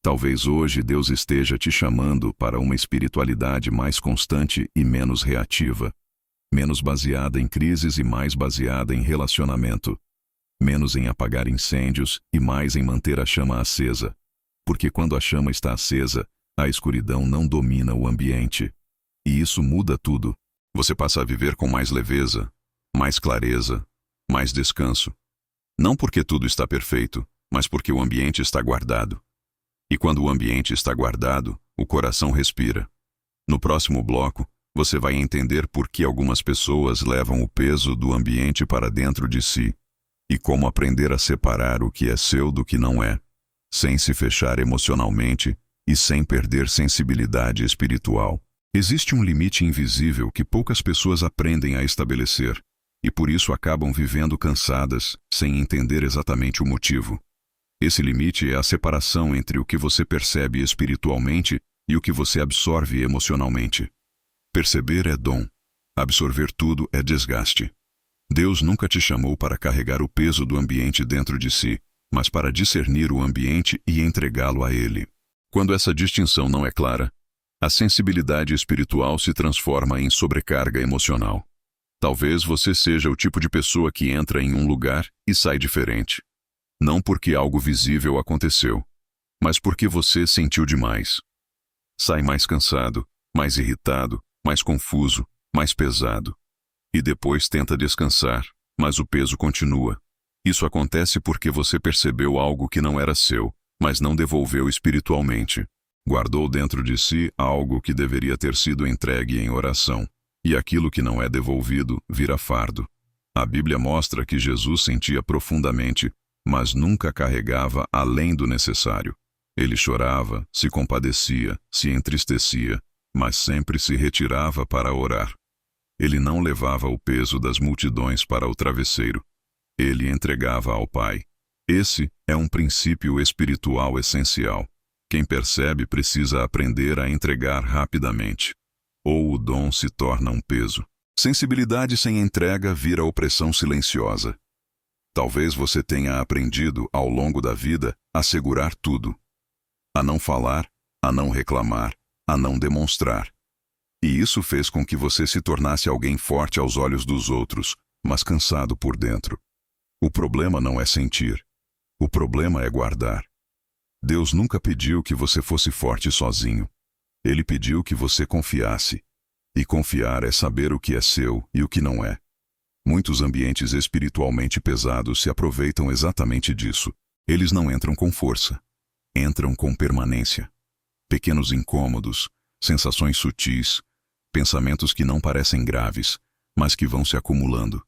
Talvez hoje Deus esteja te chamando para uma espiritualidade mais constante e menos reativa. Menos baseada em crises e mais baseada em relacionamento. Menos em apagar incêndios e mais em manter a chama acesa. Porque quando a chama está acesa, a escuridão não domina o ambiente. E isso muda tudo. Você passa a viver com mais leveza, mais clareza, mais descanso. Não porque tudo está perfeito, mas porque o ambiente está guardado. E quando o ambiente está guardado, o coração respira. No próximo bloco, você vai entender por que algumas pessoas levam o peso do ambiente para dentro de si e como aprender a separar o que é seu do que não é, sem se fechar emocionalmente e sem perder sensibilidade espiritual. Existe um limite invisível que poucas pessoas aprendem a estabelecer e por isso acabam vivendo cansadas, sem entender exatamente o motivo. Esse limite é a separação entre o que você percebe espiritualmente e o que você absorve emocionalmente. Perceber é dom. Absorver tudo é desgaste. Deus nunca te chamou para carregar o peso do ambiente dentro de si, mas para discernir o ambiente e entregá-lo a Ele. Quando essa distinção não é clara, a sensibilidade espiritual se transforma em sobrecarga emocional. Talvez você seja o tipo de pessoa que entra em um lugar e sai diferente. Não porque algo visível aconteceu, mas porque você sentiu demais. Sai mais cansado, mais irritado, mais confuso, mais pesado. E depois tenta descansar, mas o peso continua. Isso acontece porque você percebeu algo que não era seu, mas não devolveu espiritualmente. Guardou dentro de si algo que deveria ter sido entregue em oração. E aquilo que não é devolvido vira fardo. A Bíblia mostra que Jesus sentia profundamente, mas nunca carregava além do necessário. Ele chorava, se compadecia, se entristecia, mas sempre se retirava para orar. Ele não levava o peso das multidões para o travesseiro. Ele entregava ao Pai. Esse é um princípio espiritual essencial. Quem percebe precisa aprender a entregar rapidamente. Ou o dom se torna um peso. Sensibilidade sem entrega vira opressão silenciosa. Talvez você tenha aprendido, ao longo da vida, a segurar tudo. A não falar, a não reclamar, a não demonstrar. E isso fez com que você se tornasse alguém forte aos olhos dos outros, mas cansado por dentro. O problema não é sentir. O problema é guardar. Deus nunca pediu que você fosse forte sozinho. Ele pediu que você confiasse. E confiar é saber o que é seu e o que não é. Muitos ambientes espiritualmente pesados se aproveitam exatamente disso. Eles não entram com força. Entram com permanência. Pequenos incômodos, sensações sutis, pensamentos que não parecem graves, mas que vão se acumulando.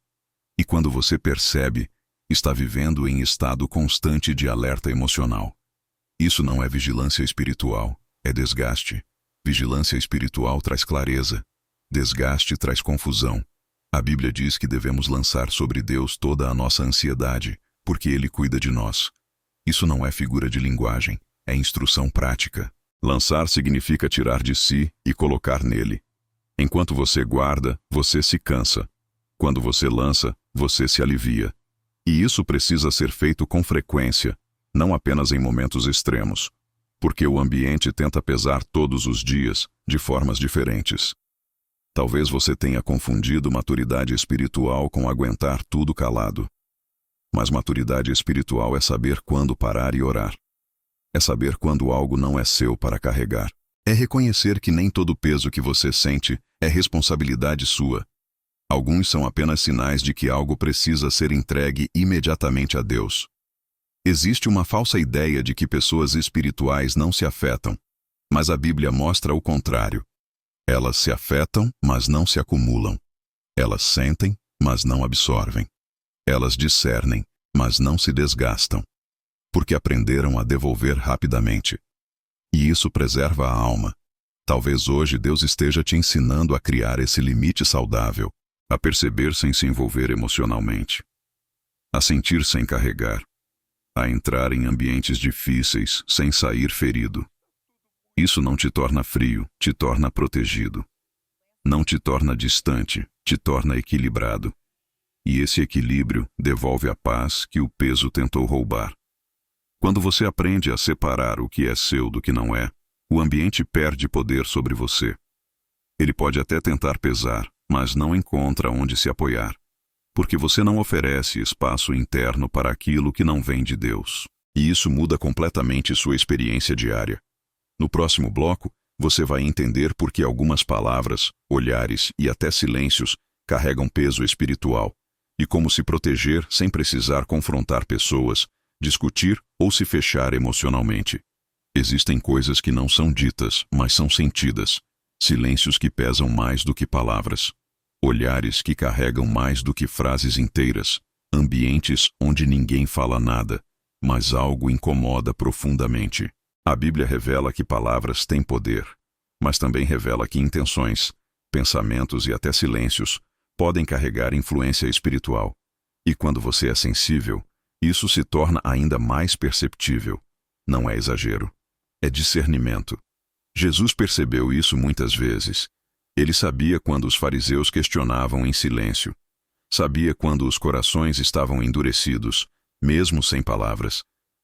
E quando você percebe, está vivendo em estado constante de alerta emocional. Isso não é vigilância espiritual, é desgaste. Vigilância espiritual traz clareza. Desgaste traz confusão. A Bíblia diz que devemos lançar sobre Deus toda a nossa ansiedade, porque Ele cuida de nós. Isso não é figura de linguagem, é instrução prática. Lançar significa tirar de si e colocar nele. Enquanto você guarda, você se cansa. Quando você lança, você se alivia. E isso precisa ser feito com frequência, não apenas em momentos extremos. Porque o ambiente tenta pesar todos os dias, de formas diferentes. Talvez você tenha confundido maturidade espiritual com aguentar tudo calado. Mas maturidade espiritual é saber quando parar e orar. É saber quando algo não é seu para carregar. É reconhecer que nem todo peso que você sente é responsabilidade sua. Alguns são apenas sinais de que algo precisa ser entregue imediatamente a Deus. Existe uma falsa ideia de que pessoas espirituais não se afetam, mas a Bíblia mostra o contrário. Elas se afetam, mas não se acumulam. Elas sentem, mas não absorvem. Elas discernem, mas não se desgastam, porque aprenderam a devolver rapidamente. E isso preserva a alma. Talvez hoje Deus esteja te ensinando a criar esse limite saudável, a perceber sem se envolver emocionalmente, a sentir sem carregar, a entrar em ambientes difíceis sem sair ferido. Isso não te torna frio, te torna protegido. Não te torna distante, te torna equilibrado. E esse equilíbrio devolve a paz que o peso tentou roubar. Quando você aprende a separar o que é seu do que não é, o ambiente perde poder sobre você. Ele pode até tentar pesar, mas não encontra onde se apoiar, porque você não oferece espaço interno para aquilo que não vem de Deus. E isso muda completamente sua experiência diária. No próximo bloco, você vai entender por que algumas palavras, olhares e até silêncios carregam peso espiritual, e como se proteger sem precisar confrontar pessoas, discutir ou se fechar emocionalmente. Existem coisas que não são ditas, mas são sentidas. Silêncios que pesam mais do que palavras. Olhares que carregam mais do que frases inteiras. Ambientes onde ninguém fala nada, mas algo incomoda profundamente. A Bíblia revela que palavras têm poder, mas também revela que intenções, pensamentos e até silêncios podem carregar influência espiritual. E quando você é sensível, isso se torna ainda mais perceptível. Não é exagero. É discernimento. Jesus percebeu isso muitas vezes. Ele sabia quando os fariseus questionavam em silêncio. Sabia quando os corações estavam endurecidos, mesmo sem palavras.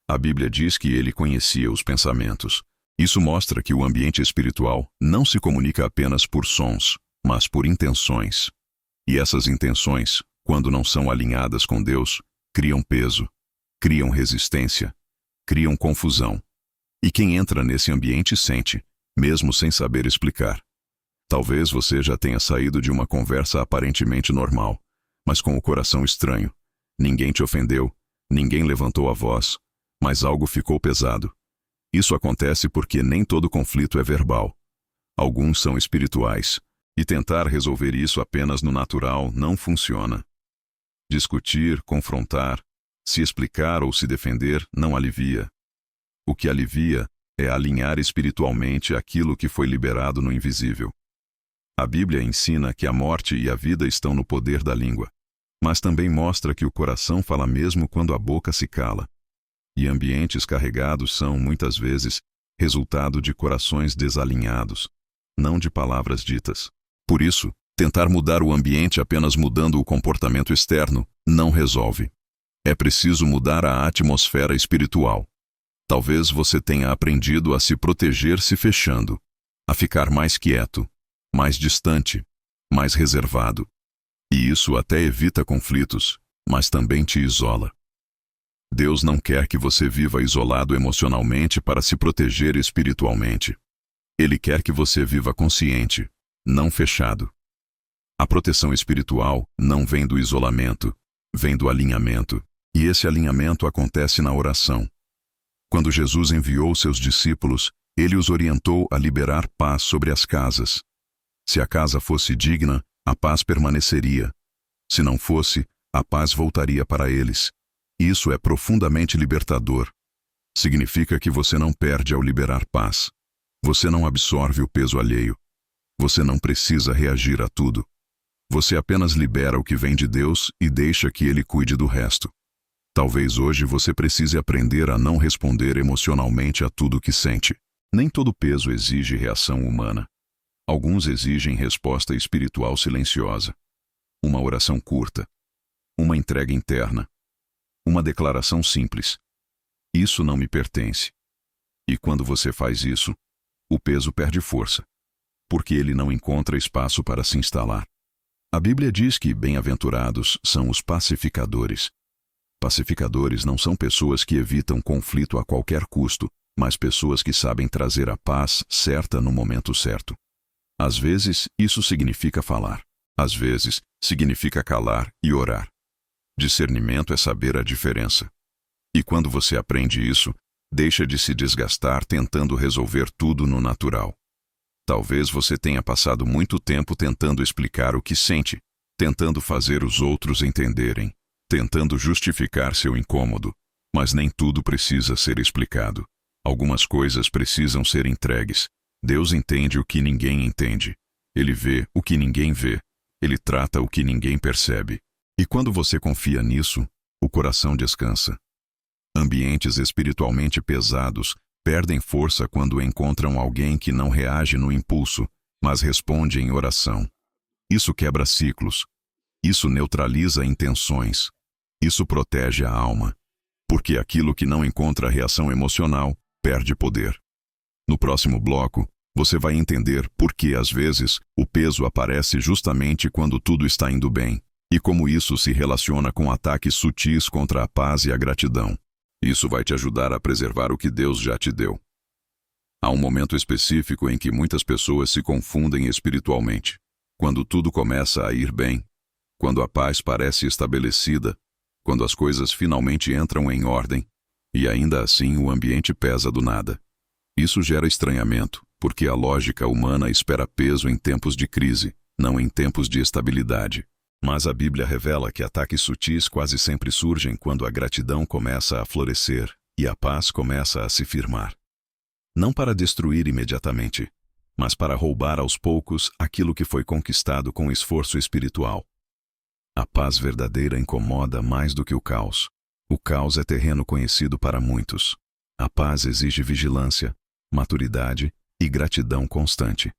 A Bíblia diz que ele conhecia os pensamentos. Isso mostra que o ambiente espiritual não se comunica apenas por sons, mas por intenções. E essas intenções, quando não são alinhadas com Deus, criam peso, criam resistência, criam confusão. E quem entra nesse ambiente sente, mesmo sem saber explicar. Talvez você já tenha saído de uma conversa aparentemente normal, mas com o coração estranho. Ninguém te ofendeu, ninguém levantou a voz, mas algo ficou pesado. Isso acontece porque nem todo conflito é verbal. Alguns são espirituais, e tentar resolver isso apenas no natural não funciona. Discutir, confrontar, se explicar ou se defender não alivia. O que alivia é alinhar espiritualmente aquilo que foi liberado no invisível. A Bíblia ensina que a morte e a vida estão no poder da língua, mas também mostra que o coração fala mesmo quando a boca se cala. E ambientes carregados são, muitas vezes, resultado de corações desalinhados, não de palavras ditas. Por isso, tentar mudar o ambiente apenas mudando o comportamento externo não resolve. É preciso mudar a atmosfera espiritual. Talvez você tenha aprendido a se proteger se fechando, a ficar mais quieto, mais distante, mais reservado. E isso até evita conflitos, mas também te isola. Deus não quer que você viva isolado emocionalmente para se proteger espiritualmente. Ele quer que você viva consciente, não fechado. A proteção espiritual não vem do isolamento, vem do alinhamento, e esse alinhamento acontece na oração. Quando Jesus enviou seus discípulos, ele os orientou a liberar paz sobre as casas. Se a casa fosse digna, a paz permaneceria. Se não fosse, a paz voltaria para eles. Isso é profundamente libertador. Significa que você não perde ao liberar paz. Você não absorve o peso alheio. Você não precisa reagir a tudo. Você apenas libera o que vem de Deus e deixa que Ele cuide do resto. Talvez hoje você precise aprender a não responder emocionalmente a tudo que sente. Nem todo peso exige reação humana. Alguns exigem resposta espiritual silenciosa. Uma oração curta. Uma entrega interna. Uma declaração simples. Isso não me pertence. E quando você faz isso, o peso perde força, porque ele não encontra espaço para se instalar. A Bíblia diz que bem-aventurados são os pacificadores. Pacificadores não são pessoas que evitam conflito a qualquer custo, mas pessoas que sabem trazer a paz certa no momento certo. Às vezes, isso significa falar. Às vezes, significa calar e orar. Discernimento é saber a diferença. E quando você aprende isso, deixa de se desgastar tentando resolver tudo no natural. Talvez você tenha passado muito tempo tentando explicar o que sente, tentando fazer os outros entenderem, tentando justificar seu incômodo, mas nem tudo precisa ser explicado. Algumas coisas precisam ser entregues. Deus entende o que ninguém entende. Ele vê o que ninguém vê. Ele trata o que ninguém percebe. E quando você confia nisso, o coração descansa. Ambientes espiritualmente pesados perdem força quando encontram alguém que não reage no impulso, mas responde em oração. Isso quebra ciclos. Isso neutraliza intenções. Isso protege a alma. Porque aquilo que não encontra reação emocional perde poder. No próximo bloco, você vai entender por que, às vezes, o peso aparece justamente quando tudo está indo bem, e como isso se relaciona com ataques sutis contra a paz e a gratidão. Isso vai te ajudar a preservar o que Deus já te deu. Há um momento específico em que muitas pessoas se confundem espiritualmente. Quando tudo começa a ir bem, quando a paz parece estabelecida, quando as coisas finalmente entram em ordem, E ainda assim o ambiente pesa do nada. Isso gera estranhamento, porque a lógica humana espera peso em tempos de crise, não em tempos de estabilidade. Mas a Bíblia revela que ataques sutis quase sempre surgem quando a gratidão começa a florescer e a paz começa a se firmar. Não para destruir imediatamente, mas para roubar aos poucos aquilo que foi conquistado com esforço espiritual. A paz verdadeira incomoda mais do que o caos. O caos é terreno conhecido para muitos. A paz exige vigilância, maturidade e gratidão constante.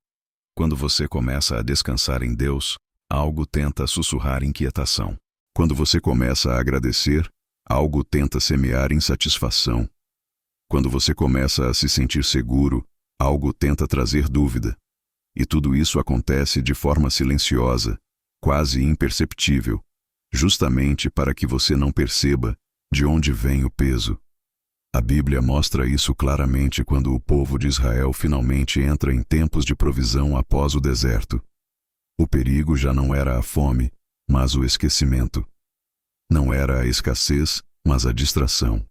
Quando você começa a descansar em Deus, algo tenta sussurrar inquietação. Quando você começa a agradecer, algo tenta semear insatisfação. Quando você começa a se sentir seguro, algo tenta trazer dúvida. E tudo isso acontece de forma silenciosa, quase imperceptível, justamente para que você não perceba de onde vem o peso. A Bíblia mostra isso claramente quando o povo de Israel finalmente entra em tempos de provisão após o deserto. O perigo já não era a fome, mas o esquecimento. Não era a escassez, mas a distração.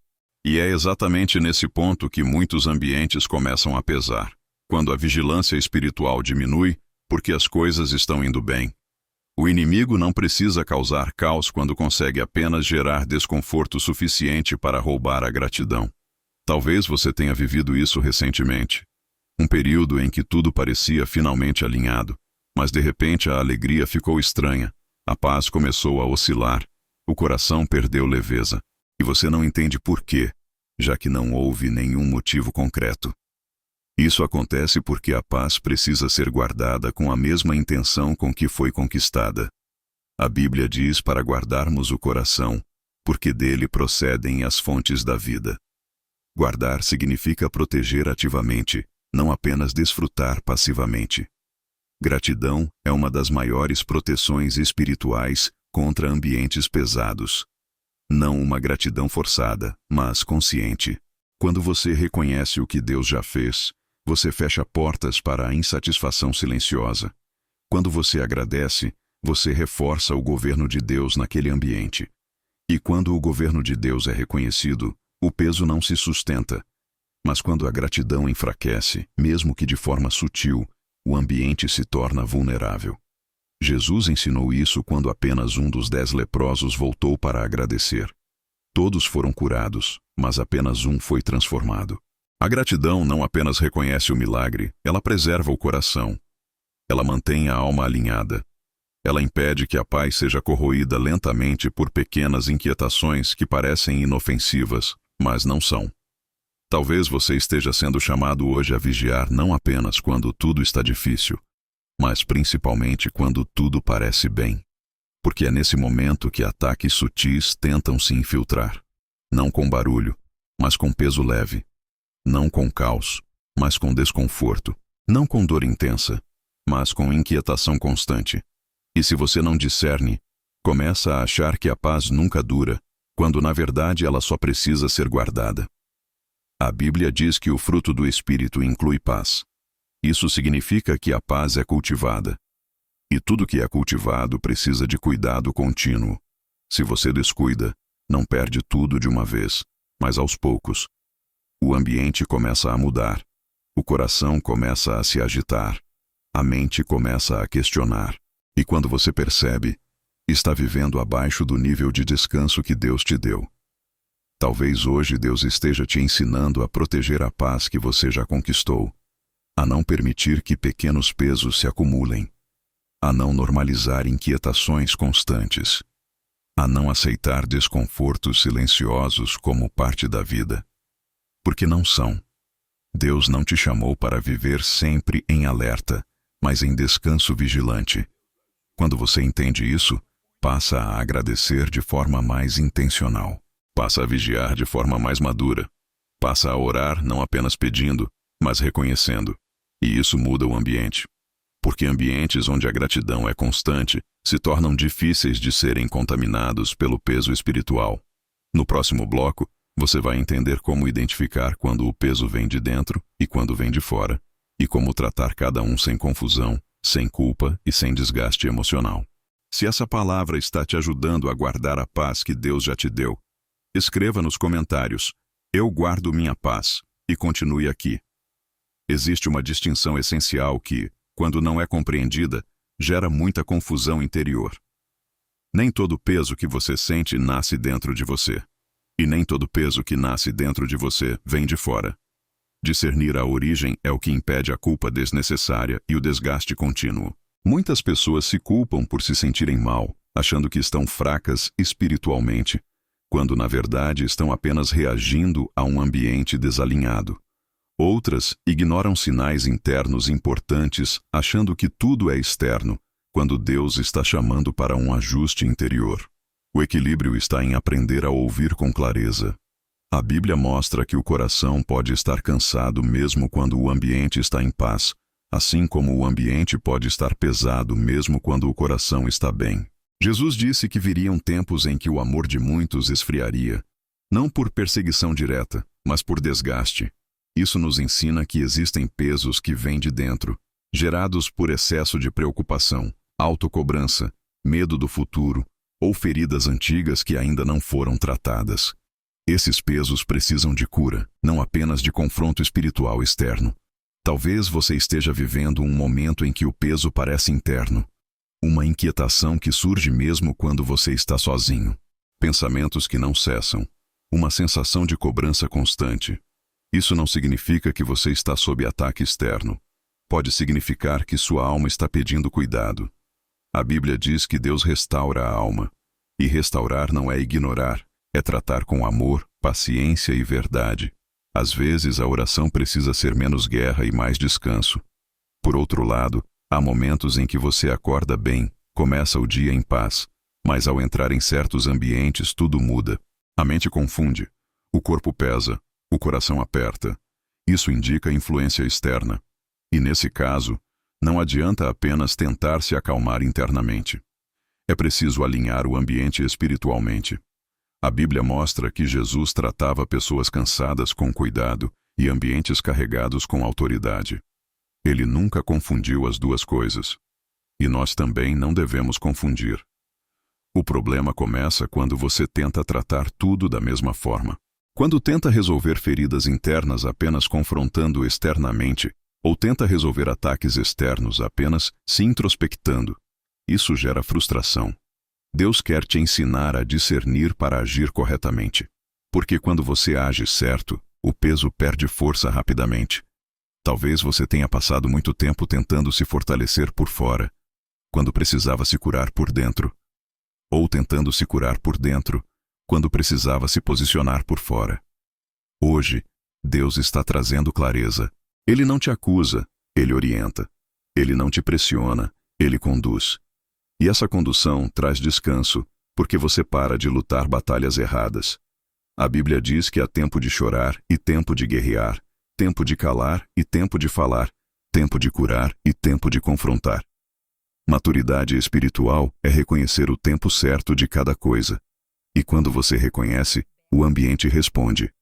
E é exatamente nesse ponto que muitos ambientes começam a pesar, quando a vigilância espiritual diminui, porque as coisas estão indo bem. O inimigo não precisa causar caos quando consegue apenas gerar desconforto suficiente para roubar a gratidão. Talvez você tenha vivido isso recentemente. Um período em que tudo parecia finalmente alinhado, mas de repente a alegria ficou estranha, a paz começou a oscilar, o coração perdeu leveza, e você não entende por quê, já que não houve nenhum motivo concreto. Isso acontece porque a paz precisa ser guardada com a mesma intenção com que foi conquistada. A Bíblia diz para guardarmos o coração, porque dele procedem as fontes da vida. Guardar significa proteger ativamente, não apenas desfrutar passivamente. Gratidão é uma das maiores proteções espirituais contra ambientes pesados. Não uma gratidão forçada, mas consciente. Quando você reconhece o que Deus já fez, você fecha portas para a insatisfação silenciosa. Quando você agradece, você reforça o governo de Deus naquele ambiente. E quando o governo de Deus é reconhecido, o peso não se sustenta. Mas quando a gratidão enfraquece, mesmo que de forma sutil, o ambiente se torna vulnerável. Jesus ensinou isso quando apenas um dos 10 leprosos voltou para agradecer. Todos foram curados, mas apenas um foi transformado. A gratidão não apenas reconhece o milagre, ela preserva o coração. Ela mantém a alma alinhada. Ela impede que a paz seja corroída lentamente por pequenas inquietações que parecem inofensivas, mas não são. Talvez você esteja sendo chamado hoje a vigiar não apenas quando tudo está difícil, mas principalmente quando tudo parece bem. Porque é nesse momento que ataques sutis tentam se infiltrar. Não com barulho, mas com peso leve. Não com caos, mas com desconforto. Não com dor intensa, mas com inquietação constante. E se você não discerne, começa a achar que a paz nunca dura, quando na verdade ela só precisa ser guardada. A Bíblia diz que o fruto do Espírito inclui paz. Isso significa que a paz é cultivada. E tudo que é cultivado precisa de cuidado contínuo. Se você descuida, não perde tudo de uma vez, mas aos poucos. O ambiente começa a mudar. O coração começa a se agitar. A mente começa a questionar. E quando você percebe, está vivendo abaixo do nível de descanso que Deus te deu. Talvez hoje Deus esteja te ensinando a proteger a paz que você já conquistou, a não permitir que pequenos pesos se acumulem, a não normalizar inquietações constantes, a não aceitar desconfortos silenciosos como parte da vida. Porque não são. Deus não te chamou para viver sempre em alerta, mas em descanso vigilante. Quando você entende isso, passa a agradecer de forma mais intencional. Passa a vigiar de forma mais madura. Passa a orar não apenas pedindo, mas reconhecendo. E isso muda o ambiente. Porque ambientes onde a gratidão é constante se tornam difíceis de serem contaminados pelo peso espiritual. No próximo bloco, você vai entender como identificar quando o peso vem de dentro e quando vem de fora, e como tratar cada um sem confusão, sem culpa e sem desgaste emocional. Se essa palavra está te ajudando a guardar a paz que Deus já te deu, escreva nos comentários: Eu guardo minha paz, e continue aqui. Existe uma distinção essencial que, quando não é compreendida, gera muita confusão interior. Nem todo peso que você sente nasce dentro de você. E nem todo peso que nasce dentro de você vem de fora. Discernir a origem é o que impede a culpa desnecessária e o desgaste contínuo. Muitas pessoas se culpam por se sentirem mal, achando que estão fracas espiritualmente, quando na verdade estão apenas reagindo a um ambiente desalinhado. Outras ignoram sinais internos importantes, achando que tudo é externo, quando Deus está chamando para um ajuste interior. O equilíbrio está em aprender a ouvir com clareza. A Bíblia mostra que o coração pode estar cansado mesmo quando o ambiente está em paz, assim como o ambiente pode estar pesado mesmo quando o coração está bem. Jesus disse que viriam tempos em que o amor de muitos esfriaria, não por perseguição direta, mas por desgaste. Isso nos ensina que existem pesos que vêm de dentro, gerados por excesso de preocupação, autocobrança, medo do futuro ou feridas antigas que ainda não foram tratadas. Esses pesos precisam de cura, não apenas de confronto espiritual externo. Talvez você esteja vivendo um momento em que o peso parece interno. Uma inquietação que surge mesmo quando você está sozinho. Pensamentos que não cessam. Uma sensação de cobrança constante. Isso não significa que você está sob ataque externo. Pode significar que sua alma está pedindo cuidado. A Bíblia diz que Deus restaura a alma. E restaurar não é ignorar, é tratar com amor, paciência e verdade. Às vezes a oração precisa ser menos guerra e mais descanso. Por outro lado, há momentos em que você acorda bem, começa o dia em paz, mas ao entrar em certos ambientes tudo muda. A mente confunde, o corpo pesa, o coração aperta. Isso indica influência externa. E nesse caso, não adianta apenas tentar se acalmar internamente. É preciso alinhar o ambiente espiritualmente. A Bíblia mostra que Jesus tratava pessoas cansadas com cuidado e ambientes carregados com autoridade. Ele nunca confundiu as duas coisas. E nós também não devemos confundir. O problema começa quando você tenta tratar tudo da mesma forma. Quando tenta resolver feridas internas apenas confrontando externamente, ou tenta resolver ataques externos apenas se introspectando, isso gera frustração. Deus quer te ensinar a discernir para agir corretamente. Porque quando você age certo, o peso perde força rapidamente. Talvez você tenha passado muito tempo tentando se fortalecer por fora, quando precisava se curar por dentro. Ou tentando se curar por dentro, quando precisava se posicionar por fora. Hoje, Deus está trazendo clareza. Ele não te acusa, Ele orienta. Ele não te pressiona, Ele conduz. E essa condução traz descanso, porque você para de lutar batalhas erradas. A Bíblia diz que há tempo de chorar e tempo de guerrear, tempo de calar e tempo de falar, tempo de curar e tempo de confrontar. Maturidade espiritual é reconhecer o tempo certo de cada coisa. E quando você reconhece, o ambiente responde.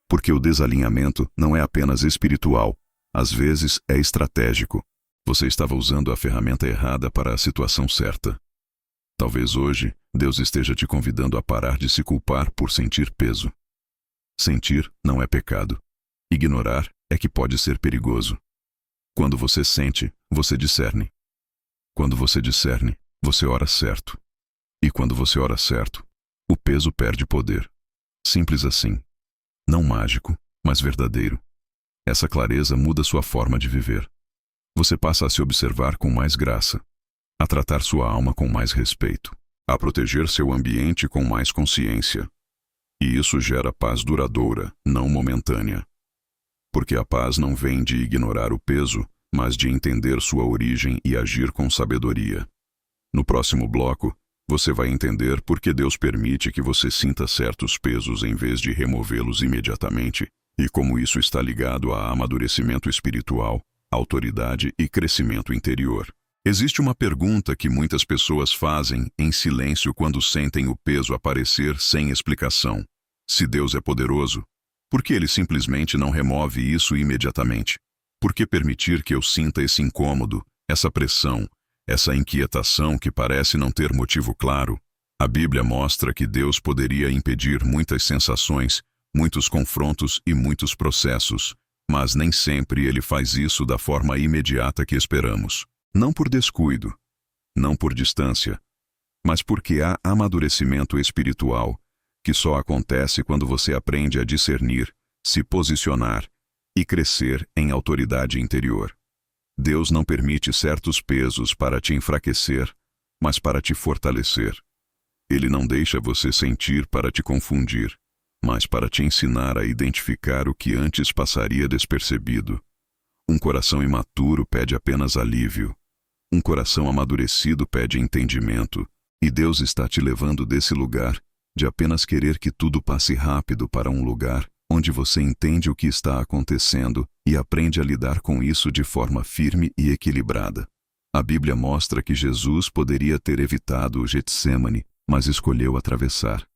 Porque o desalinhamento não é apenas espiritual, às vezes é estratégico. Você estava usando a ferramenta errada para a situação certa. Talvez hoje, Deus esteja te convidando a parar de se culpar por sentir peso. Sentir não é pecado. Ignorar é que pode ser perigoso. Quando você sente, você discerne. Quando você discerne, você ora certo. E quando você ora certo, o peso perde poder. Simples assim. Não mágico, mas verdadeiro. Essa clareza muda sua forma de viver. Você passa a se observar com mais graça, a tratar sua alma com mais respeito, a proteger seu ambiente com mais consciência. E isso gera paz duradoura, não momentânea. Porque a paz não vem de ignorar o peso, mas de entender sua origem e agir com sabedoria. No próximo bloco, você vai entender por que Deus permite que você sinta certos pesos em vez de removê-los imediatamente, e como isso está ligado a amadurecimento espiritual, autoridade e crescimento interior. Existe uma pergunta que muitas pessoas fazem em silêncio quando sentem o peso aparecer sem explicação. Se Deus é poderoso, por que Ele simplesmente não remove isso imediatamente? Por que permitir que eu sinta esse incômodo, essa pressão, essa inquietação que parece não ter motivo claro? A Bíblia mostra que Deus poderia impedir muitas sensações, muitos confrontos e muitos processos, mas nem sempre ele faz isso da forma imediata que esperamos. Não por descuido, não por distância, mas porque há amadurecimento espiritual que só acontece quando você aprende a discernir, se posicionar e crescer em autoridade interior. Deus não permite certos pesos para te enfraquecer, mas para te fortalecer. Ele não deixa você sentir para te confundir, mas para te ensinar a identificar o que antes passaria despercebido. Um coração imaturo pede apenas alívio. Um coração amadurecido pede entendimento. E Deus está te levando desse lugar, de apenas querer que tudo passe rápido, para um lugar onde você entende o que está acontecendo e aprende a lidar com isso de forma firme e equilibrada. A Bíblia mostra que Jesus poderia ter evitado o Getsêmani, mas escolheu atravessar.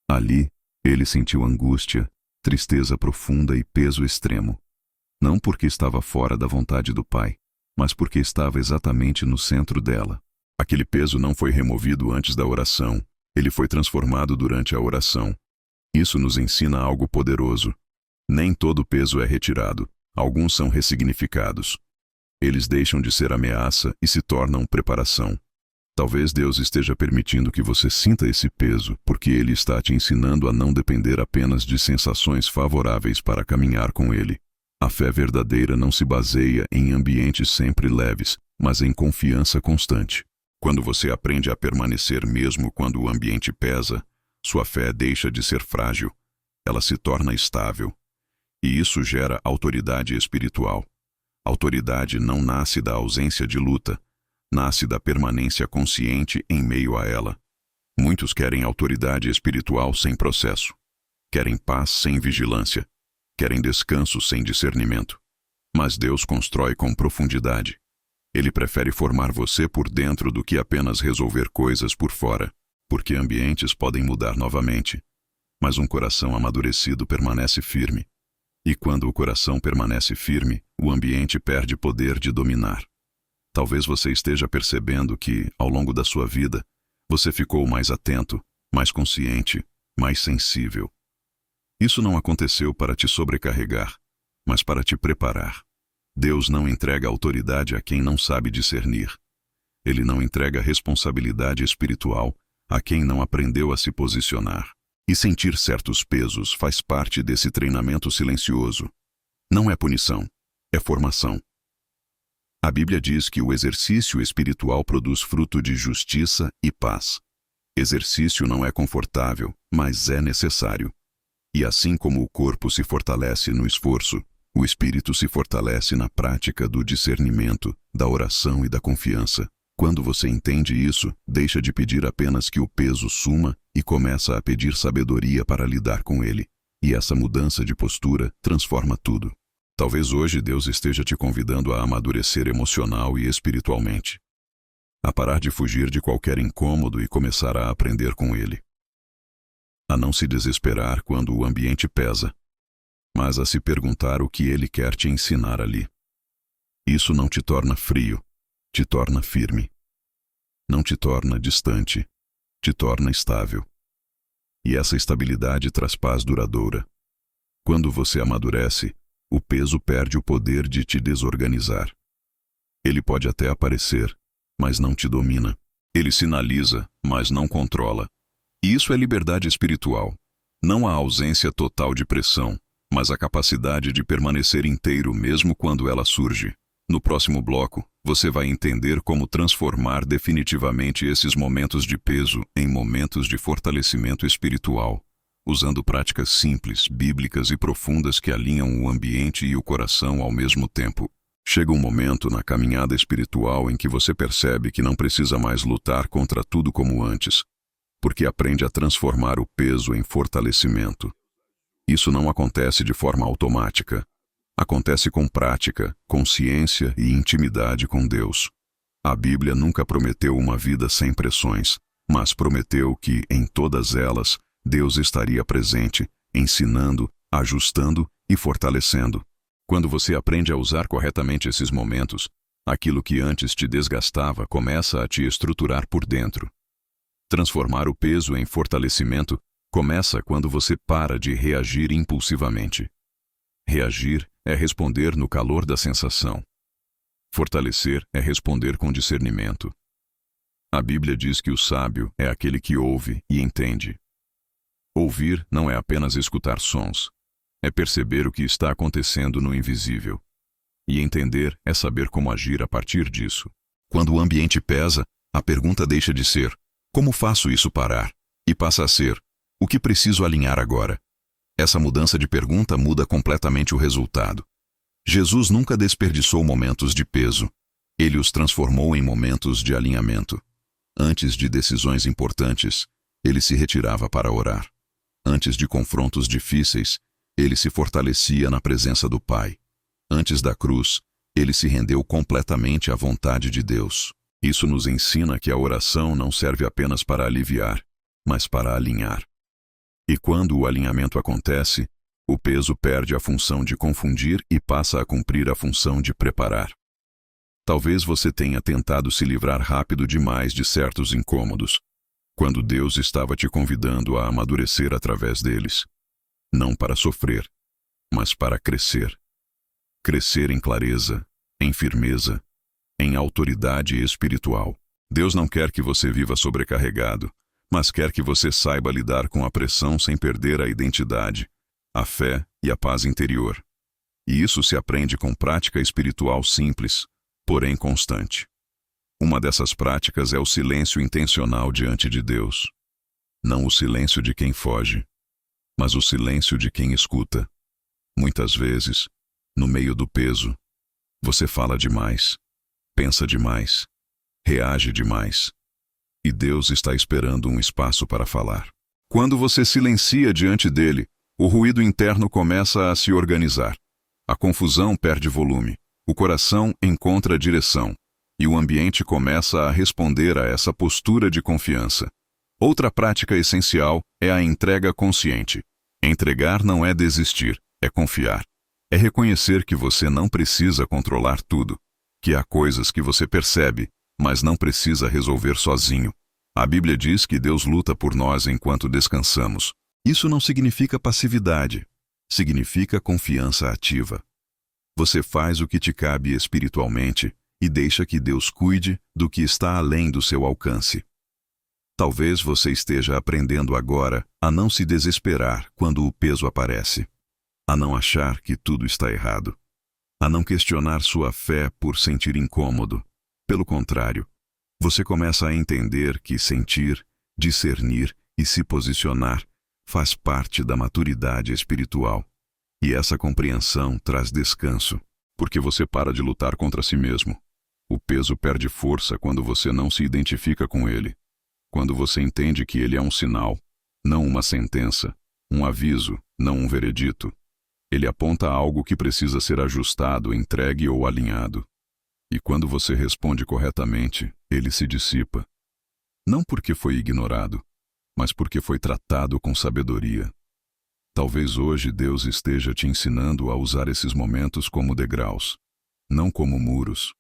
Ali, ele sentiu angústia, tristeza profunda e peso extremo. Não porque estava fora da vontade do Pai, mas porque estava exatamente no centro dela. Aquele peso não foi removido antes da oração, ele foi transformado durante a oração. Isso nos ensina algo poderoso. Nem todo peso é retirado, alguns são ressignificados. Eles deixam de ser ameaça e se tornam preparação. Talvez Deus esteja permitindo que você sinta esse peso, porque Ele está te ensinando a não depender apenas de sensações favoráveis para caminhar com Ele. A fé verdadeira não se baseia em ambientes sempre leves, mas em confiança constante. Quando você aprende a permanecer mesmo quando o ambiente pesa, sua fé deixa de ser frágil, ela se torna estável. E isso gera autoridade espiritual. Autoridade não nasce da ausência de luta, nasce da permanência consciente em meio a ela. Muitos querem autoridade espiritual sem processo. Querem paz sem vigilância. Querem descanso sem discernimento. Mas Deus constrói com profundidade. Ele prefere formar você por dentro do que apenas resolver coisas por fora. Porque ambientes podem mudar novamente, mas um coração amadurecido permanece firme. E quando o coração permanece firme, o ambiente perde poder de dominar. Talvez você esteja percebendo que, ao longo da sua vida, você ficou mais atento, mais consciente, mais sensível. Isso não aconteceu para te sobrecarregar, mas para te preparar. Deus não entrega autoridade a quem não sabe discernir. Ele não entrega responsabilidade espiritual a quem não aprendeu a se posicionar. E sentir certos pesos faz parte desse treinamento silencioso. Não é punição, é formação. A Bíblia diz que o exercício espiritual produz fruto de justiça e paz. Exercício não é confortável, mas é necessário. E assim como o corpo se fortalece no esforço, o espírito se fortalece na prática do discernimento, da oração e da confiança. Quando você entende isso, deixa de pedir apenas que o peso suma e começa a pedir sabedoria para lidar com ele. E essa mudança de postura transforma tudo. Talvez hoje Deus esteja te convidando a amadurecer emocional e espiritualmente. A parar de fugir de qualquer incômodo e começar a aprender com ele. A não se desesperar quando o ambiente pesa, mas a se perguntar o que ele quer te ensinar ali. Isso não te torna frio. Te torna firme. Não te torna distante, te torna estável. E essa estabilidade traz paz duradoura. Quando você amadurece, o peso perde o poder de te desorganizar. Ele pode até aparecer, mas não te domina. Ele sinaliza, mas não controla. E isso é liberdade espiritual. Não a ausência total de pressão, mas a capacidade de permanecer inteiro mesmo quando ela surge. No próximo bloco, você vai entender como transformar definitivamente esses momentos de peso em momentos de fortalecimento espiritual, usando práticas simples, bíblicas e profundas que alinham o ambiente e o coração ao mesmo tempo. Chega um momento na caminhada espiritual em que você percebe que não precisa mais lutar contra tudo como antes, porque aprende a transformar o peso em fortalecimento. Isso não acontece de forma automática. Acontece com prática, consciência e intimidade com Deus. A Bíblia nunca prometeu uma vida sem pressões, mas prometeu que, em todas elas, Deus estaria presente, ensinando, ajustando e fortalecendo. Quando você aprende a usar corretamente esses momentos, aquilo que antes te desgastava começa a te estruturar por dentro. Transformar o peso em fortalecimento Começa quando você para de reagir impulsivamente. Reagir é responder no calor da sensação. Fortalecer é responder com discernimento. A Bíblia diz que o sábio é aquele que ouve e entende. Ouvir não é apenas escutar sons, é perceber o que está acontecendo no invisível. E entender é saber como agir a partir disso. Quando o ambiente pesa, a pergunta deixa de ser: como faço isso parar? E passa a ser: o que preciso alinhar agora? Essa mudança de pergunta muda completamente o resultado. Jesus nunca desperdiçou momentos de peso. Ele os transformou em momentos de alinhamento. Antes de decisões importantes, ele se retirava para orar. Antes de confrontos difíceis, ele se fortalecia na presença do Pai. Antes da cruz, ele se rendeu completamente à vontade de Deus. Isso nos ensina que a oração não serve apenas para aliviar, mas para alinhar. E quando o alinhamento acontece, o peso perde a função de confundir e passa a cumprir a função de preparar. Talvez você tenha tentado se livrar rápido demais de certos incômodos, quando Deus estava te convidando a amadurecer através deles. Não para sofrer, mas para crescer. Crescer em clareza, em firmeza, em autoridade espiritual. Deus não quer que você viva sobrecarregado, mas quer que você saiba lidar com a pressão sem perder a identidade, a fé e a paz interior. E isso se aprende com prática espiritual simples, porém constante. Uma dessas práticas é o silêncio intencional diante de Deus. Não o silêncio de quem foge, mas o silêncio de quem escuta. Muitas vezes, no meio do peso, você fala demais, pensa demais, reage demais. E Deus está esperando um espaço para falar. Quando você silencia diante dele, o ruído interno começa a se organizar. A confusão perde volume, o coração encontra direção, e o ambiente começa a responder a essa postura de confiança. Outra prática essencial é a entrega consciente. Entregar não é desistir, é confiar. É reconhecer que você não precisa controlar tudo, que há coisas que você percebe, mas não precisa resolver sozinho. A Bíblia diz que Deus luta por nós enquanto descansamos. Isso não significa passividade, significa confiança ativa. Você faz o que te cabe espiritualmente e deixa que Deus cuide do que está além do seu alcance. Talvez você esteja aprendendo agora a não se desesperar quando o peso aparece, a não achar que tudo está errado, a não questionar sua fé por sentir incômodo. Pelo contrário, você começa a entender que sentir, discernir e se posicionar faz parte da maturidade espiritual. E essa compreensão traz descanso, porque você para de lutar contra si mesmo. O peso perde força quando você não se identifica com ele. Quando você entende que ele é um sinal, não uma sentença, um aviso, não um veredito. Ele aponta algo que precisa ser ajustado, entregue ou alinhado. E quando você responde corretamente, ele se dissipa. Não porque foi ignorado, mas porque foi tratado com sabedoria. Talvez hoje Deus esteja te ensinando a usar esses momentos como degraus, não como muros.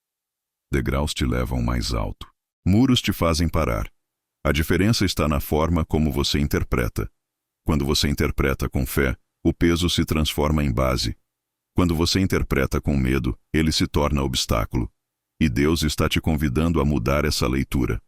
Degraus te levam mais alto. Muros te fazem parar. A diferença está na forma como você interpreta. Quando você interpreta com fé, o peso se transforma em base. Quando você interpreta com medo, ele se torna obstáculo. E Deus está te convidando a mudar essa leitura.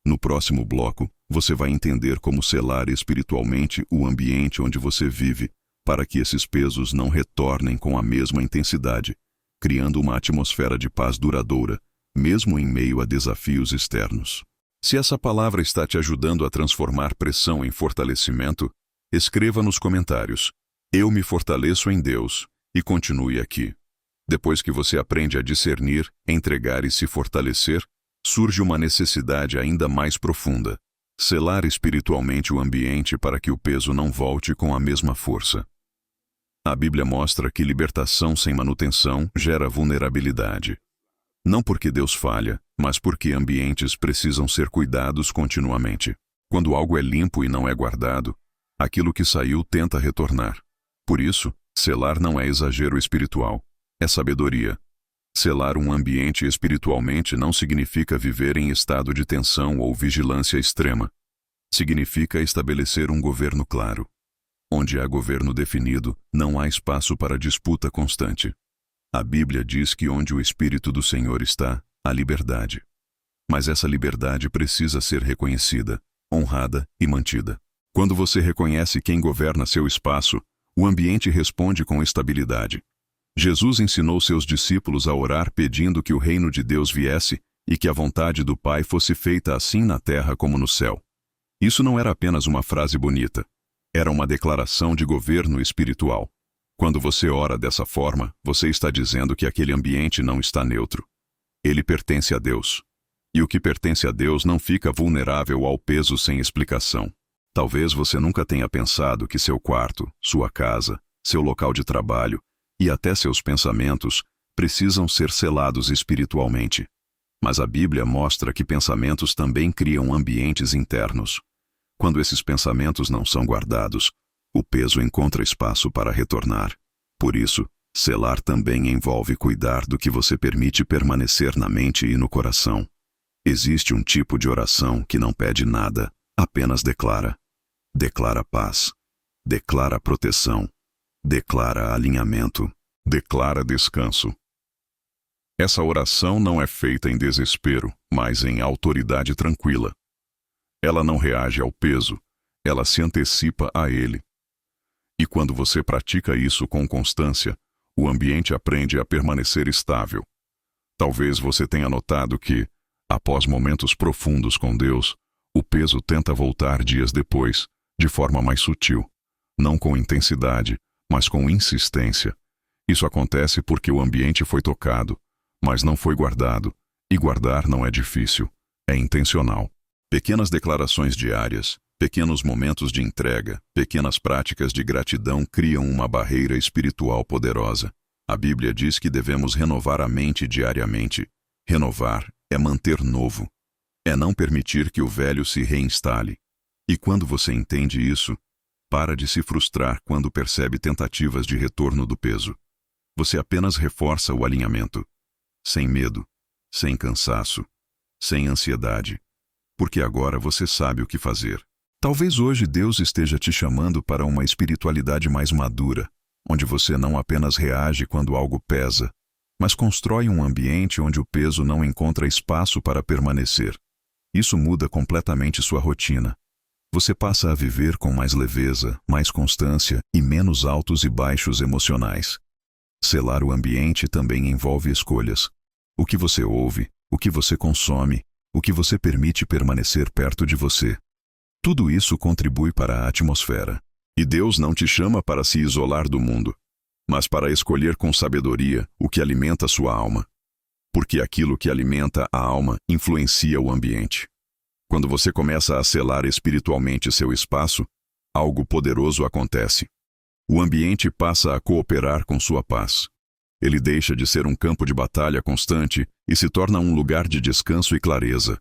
No próximo bloco, você vai entender como selar espiritualmente o ambiente onde você vive, para que esses pesos não retornem com a mesma intensidade, criando uma atmosfera de paz duradoura, mesmo em meio a desafios externos. Se essa palavra está te ajudando a transformar pressão em fortalecimento, escreva nos comentários: "Eu me fortaleço em Deus", e continue aqui. Depois que você aprende a discernir, entregar e se fortalecer, surge uma necessidade ainda mais profunda: selar espiritualmente o ambiente para que o peso não volte com a mesma força. A Bíblia mostra que libertação sem manutenção gera vulnerabilidade. Não porque Deus falha, mas porque ambientes precisam ser cuidados continuamente. Quando algo é limpo e não é guardado, aquilo que saiu tenta retornar. Por isso, selar não é exagero espiritual, é sabedoria. Selar um ambiente espiritualmente não significa viver em estado de tensão ou vigilância extrema. Significa estabelecer um governo claro. Onde há governo definido, não há espaço para disputa constante. A Bíblia diz que onde o Espírito do Senhor está, há liberdade. Mas essa liberdade precisa ser reconhecida, honrada e mantida. Quando você reconhece quem governa seu espaço, o ambiente responde com estabilidade. Jesus ensinou seus discípulos a orar pedindo que o reino de Deus viesse e que a vontade do Pai fosse feita assim na terra como no céu. Isso não era apenas uma frase bonita. Era uma declaração de governo espiritual. Quando você ora dessa forma, você está dizendo que aquele ambiente não está neutro. Ele pertence a Deus. E o que pertence a Deus não fica vulnerável ao peso sem explicação. Talvez você nunca tenha pensado que seu quarto, sua casa, seu local de trabalho e até seus pensamentos precisam ser selados espiritualmente. Mas a Bíblia mostra que pensamentos também criam ambientes internos. Quando esses pensamentos não são guardados, o peso encontra espaço para retornar. Por isso, selar também envolve cuidar do que você permite permanecer na mente e no coração. Existe um tipo de oração que não pede nada, apenas declara. Declara paz. Declara proteção. Declara alinhamento. Declara descanso. Essa oração não é feita em desespero, mas em autoridade tranquila. Ela não reage ao peso, ela se antecipa a ele. E quando você pratica isso com constância, o ambiente aprende a permanecer estável. Talvez você tenha notado que, após momentos profundos com Deus, o peso tenta voltar dias depois, de forma mais sutil, não com intensidade, mas com insistência. Isso acontece porque o ambiente foi tocado, mas não foi guardado, e guardar não é difícil, é intencional. Pequenas declarações diárias, pequenos momentos de entrega, pequenas práticas de gratidão criam uma barreira espiritual poderosa. A Bíblia diz que devemos renovar a mente diariamente. Renovar é manter novo, é não permitir que o velho se reinstale. E quando você entende isso, para de se frustrar quando percebe tentativas de retorno do peso. Você apenas reforça o alinhamento. Sem medo, sem cansaço, sem ansiedade. Porque agora você sabe o que fazer. Talvez hoje Deus esteja te chamando para uma espiritualidade mais madura, onde você não apenas reage quando algo pesa, mas constrói um ambiente onde o peso não encontra espaço para permanecer. Isso muda completamente sua rotina. Você passa a viver com mais leveza, mais constância e menos altos e baixos emocionais. Selar o ambiente também envolve escolhas. O que você ouve, o que você consome, o que você permite permanecer perto de você. Tudo isso contribui para a atmosfera. E Deus não te chama para se isolar do mundo, mas para escolher com sabedoria o que alimenta sua alma. Porque aquilo que alimenta a alma influencia o ambiente. Quando você começa a selar espiritualmente seu espaço, algo poderoso acontece. O ambiente passa a cooperar com sua paz. Ele deixa de ser um campo de batalha constante e se torna um lugar de descanso e clareza.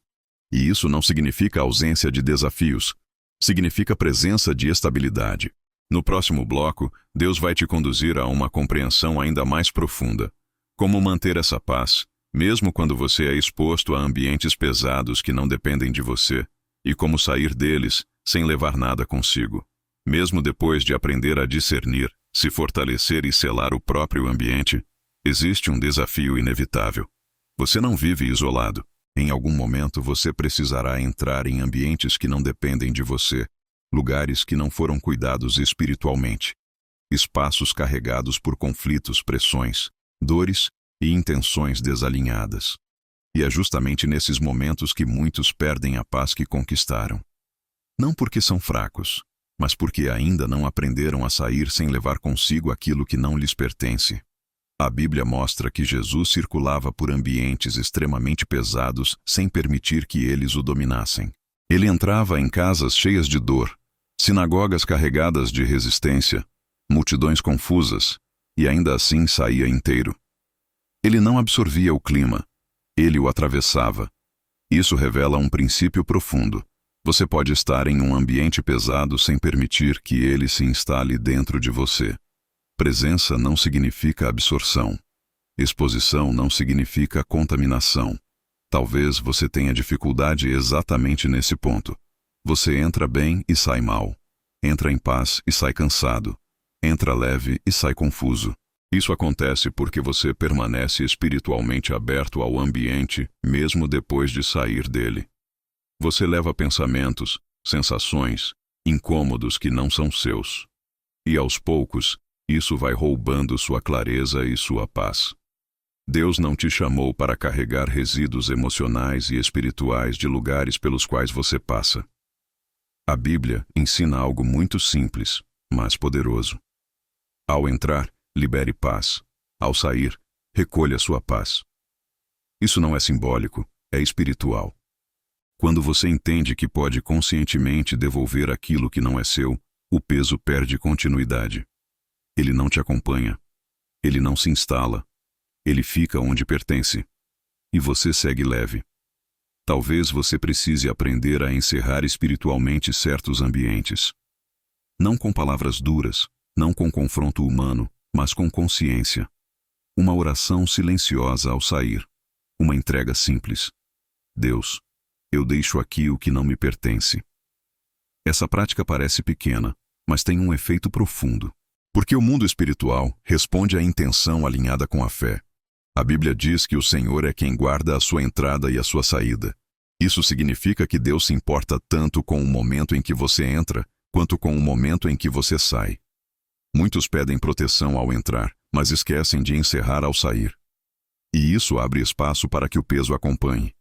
E isso não significa ausência de desafios, significa presença de estabilidade. No próximo bloco, Deus vai te conduzir a uma compreensão ainda mais profunda. Como manter essa paz, mesmo quando você é exposto a ambientes pesados que não dependem de você, e como sair deles sem levar nada consigo. Mesmo depois de aprender a discernir, se fortalecer e selar o próprio ambiente, existe um desafio inevitável. Você não vive isolado. Em algum momento você precisará entrar em ambientes que não dependem de você, lugares que não foram cuidados espiritualmente, espaços carregados por conflitos, pressões, dores e intenções desalinhadas. E é justamente nesses momentos que muitos perdem a paz que conquistaram. Não porque são fracos, mas porque ainda não aprenderam a sair sem levar consigo aquilo que não lhes pertence. A Bíblia mostra que Jesus circulava por ambientes extremamente pesados sem permitir que eles o dominassem. Ele entrava em casas cheias de dor, sinagogas carregadas de resistência, multidões confusas, e ainda assim saía inteiro. Ele não absorvia o clima, ele o atravessava. Isso revela um princípio profundo. Você pode estar em um ambiente pesado sem permitir que ele se instale dentro de você. Presença não significa absorção. Exposição não significa contaminação. Talvez você tenha dificuldade exatamente nesse ponto. Você entra bem e sai mal. Entra em paz e sai cansado. Entra leve e sai confuso. Isso acontece porque você permanece espiritualmente aberto ao ambiente, mesmo depois de sair dele. Você leva pensamentos, sensações, incômodos que não são seus. E aos poucos, isso vai roubando sua clareza e sua paz. Deus não te chamou para carregar resíduos emocionais e espirituais de lugares pelos quais você passa. A Bíblia ensina algo muito simples, mas poderoso. Ao entrar, libere paz. Ao sair, recolha sua paz. Isso não é simbólico, é espiritual. Quando você entende que pode conscientemente devolver aquilo que não é seu, o peso perde continuidade. Ele não te acompanha. Ele não se instala. Ele fica onde pertence. E você segue leve. Talvez você precise aprender a encerrar espiritualmente certos ambientes. Não com palavras duras, não com confronto humano, mas com consciência. Uma oração silenciosa ao sair. Uma entrega simples. Deus, eu deixo aqui o que não me pertence. Essa prática parece pequena, mas tem um efeito profundo. Porque o mundo espiritual responde à intenção alinhada com a fé. A Bíblia diz que o Senhor é quem guarda a sua entrada e a sua saída. Isso significa que Deus se importa tanto com o momento em que você entra, quanto com o momento em que você sai. Muitos pedem proteção ao entrar, mas esquecem de encerrar ao sair. E isso abre espaço para que o peso acompanhe.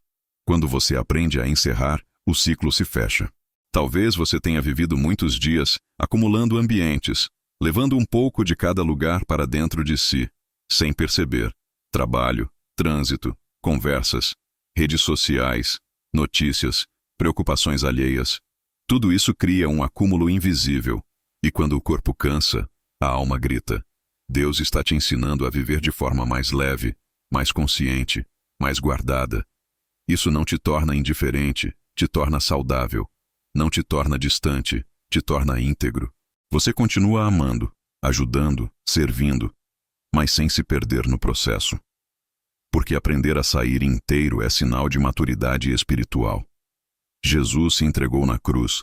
Quando você aprende a encerrar, o ciclo se fecha. Talvez você tenha vivido muitos dias acumulando ambientes, levando um pouco de cada lugar para dentro de si, sem perceber. Trabalho, trânsito, conversas, redes sociais, notícias, preocupações alheias. Tudo isso cria um acúmulo invisível. E quando o corpo cansa, a alma grita. Deus está te ensinando a viver de forma mais leve, mais consciente, mais guardada. Isso não te torna indiferente, te torna saudável. Não te torna distante, te torna íntegro. Você continua amando, ajudando, servindo, mas sem se perder no processo. Porque aprender a sair inteiro é sinal de maturidade espiritual. Jesus se entregou na cruz,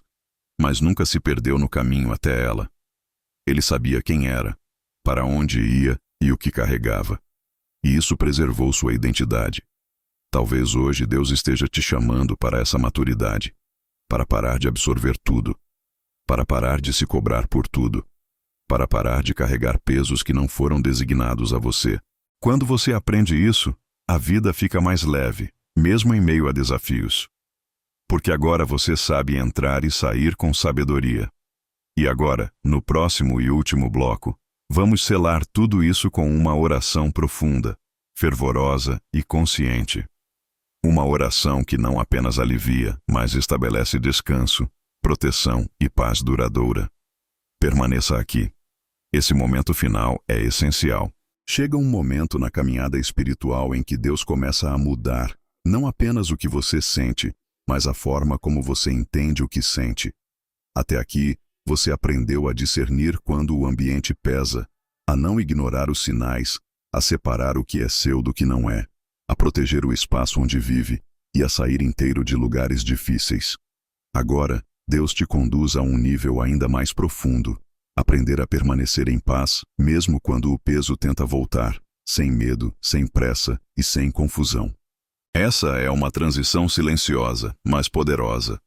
mas nunca se perdeu no caminho até ela. Ele sabia quem era, para onde ia e o que carregava. E isso preservou sua identidade. Talvez hoje Deus esteja te chamando para essa maturidade, para parar de absorver tudo, para parar de se cobrar por tudo, para parar de carregar pesos que não foram designados a você. Quando você aprende isso, a vida fica mais leve, mesmo em meio a desafios. Porque agora você sabe entrar e sair com sabedoria. E agora, no próximo e último bloco, vamos selar tudo isso com uma oração profunda, fervorosa e consciente. Uma oração que não apenas alivia, mas estabelece descanso, proteção e paz duradoura. Permaneça aqui. Esse momento final é essencial. Chega um momento na caminhada espiritual em que Deus começa a mudar, não apenas o que você sente, mas a forma como você entende o que sente. Até aqui, você aprendeu a discernir quando o ambiente pesa, a não ignorar os sinais, a separar o que é seu do que não é, a proteger o espaço onde vive e a sair inteiro de lugares difíceis. Agora, Deus te conduz a um nível ainda mais profundo. Aprender a permanecer em paz, mesmo quando o peso tenta voltar, sem medo, sem pressa e sem confusão. Essa é uma transição silenciosa, mas poderosa,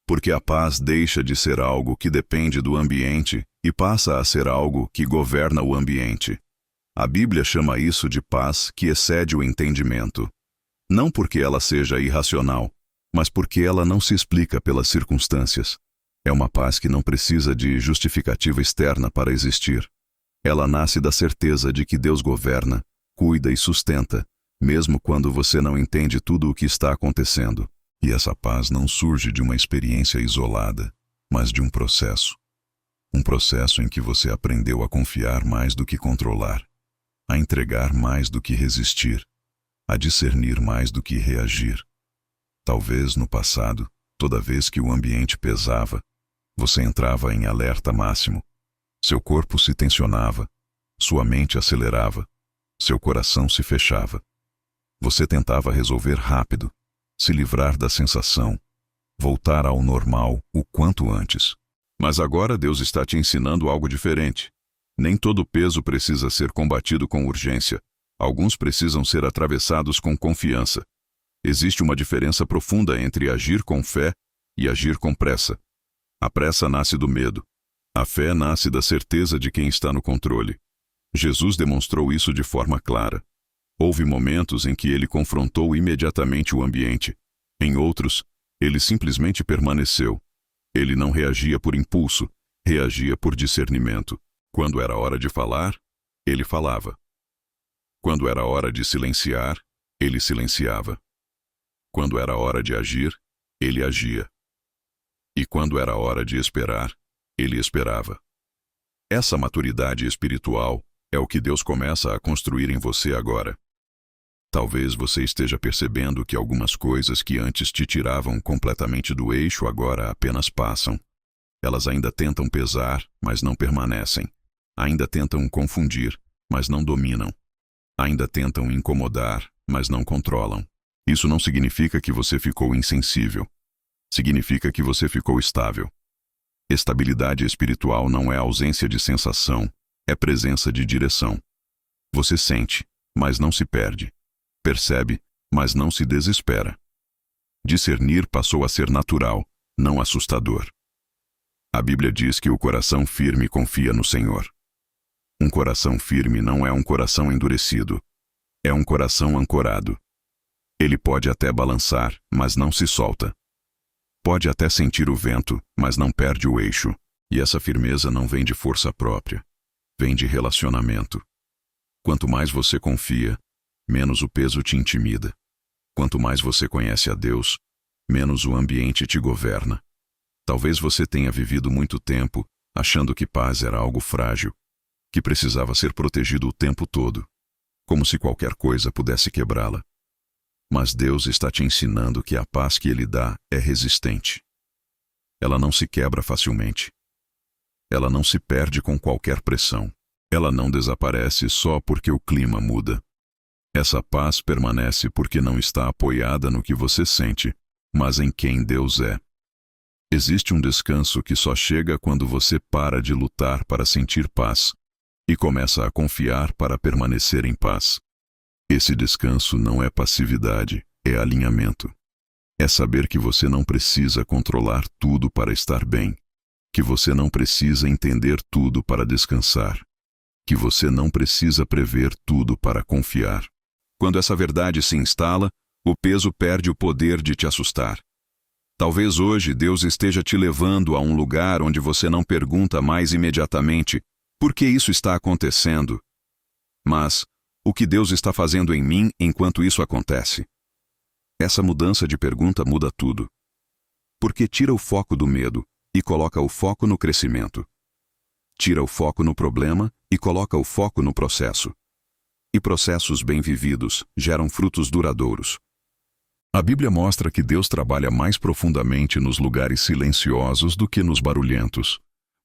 porque a paz deixa de ser algo que depende do ambiente e passa a ser algo que governa o ambiente. A Bíblia chama isso de paz que excede o entendimento. Não porque ela seja irracional, mas porque ela não se explica pelas circunstâncias. É uma paz que não precisa de justificativa externa para existir. Ela nasce da certeza de que Deus governa, cuida e sustenta, mesmo quando você não entende tudo o que está acontecendo. E essa paz não surge de uma experiência isolada, mas de um processo. Um processo em que você aprendeu a confiar mais do que controlar, a entregar mais do que resistir, a discernir mais do que reagir. Talvez no passado, toda vez que o ambiente pesava, você entrava em alerta máximo. Seu corpo se tensionava, sua mente acelerava, seu coração se fechava. Você tentava resolver rápido, se livrar da sensação, voltar ao normal o quanto antes. Mas agora Deus está te ensinando algo diferente. Nem todo peso precisa ser combatido com urgência. Alguns precisam ser atravessados com confiança. Existe uma diferença profunda entre agir com fé e agir com pressa. A pressa nasce do medo. A fé nasce da certeza de quem está no controle. Jesus demonstrou isso de forma clara. Houve momentos em que ele confrontou imediatamente o ambiente. Em outros, ele simplesmente permaneceu. Ele não reagia por impulso, reagia por discernimento. Quando era hora de falar, ele falava. Quando era hora de silenciar, ele silenciava. Quando era hora de agir, ele agia. E quando era hora de esperar, ele esperava. Essa maturidade espiritual é o que Deus começa a construir em você agora. Talvez você esteja percebendo que algumas coisas que antes te tiravam completamente do eixo agora apenas passam. Elas ainda tentam pesar, mas não permanecem. Ainda tentam confundir, mas não dominam. Ainda tentam incomodar, mas não controlam. Isso não significa que você ficou insensível. Significa que você ficou estável. Estabilidade espiritual não é ausência de sensação, é presença de direção. Você sente, mas não se perde. Percebe, mas não se desespera. Discernir passou a ser natural, não assustador. A Bíblia diz que o coração firme confia no Senhor. Um coração firme não é um coração endurecido. É um coração ancorado. Ele pode até balançar, mas não se solta. Pode até sentir o vento, mas não perde o eixo. E essa firmeza não vem de força própria. Vem de relacionamento. Quanto mais você confia, menos o peso te intimida. Quanto mais você conhece a Deus, menos o ambiente te governa. Talvez você tenha vivido muito tempo achando que paz era algo frágil, que precisava ser protegido o tempo todo, como se qualquer coisa pudesse quebrá-la. Mas Deus está te ensinando que a paz que Ele dá é resistente. Ela não se quebra facilmente. Ela não se perde com qualquer pressão. Ela não desaparece só porque o clima muda. Essa paz permanece porque não está apoiada no que você sente, mas em quem Deus é. Existe um descanso que só chega quando você para de lutar para sentir paz e começa a confiar para permanecer em paz. Esse descanso não é passividade, é alinhamento. É saber que você não precisa controlar tudo para estar bem, que você não precisa entender tudo para descansar, que você não precisa prever tudo para confiar. Quando essa verdade se instala, o peso perde o poder de te assustar. Talvez hoje Deus esteja te levando a um lugar onde você não pergunta mais imediatamente por que isso está acontecendo, mas o que Deus está fazendo em mim enquanto isso acontece. Essa mudança de pergunta muda tudo. Porque tira o foco do medo e coloca o foco no crescimento. Tira o foco no problema e coloca o foco no processo. E processos bem vividos geram frutos duradouros. A Bíblia mostra que Deus trabalha mais profundamente nos lugares silenciosos do que nos barulhentos.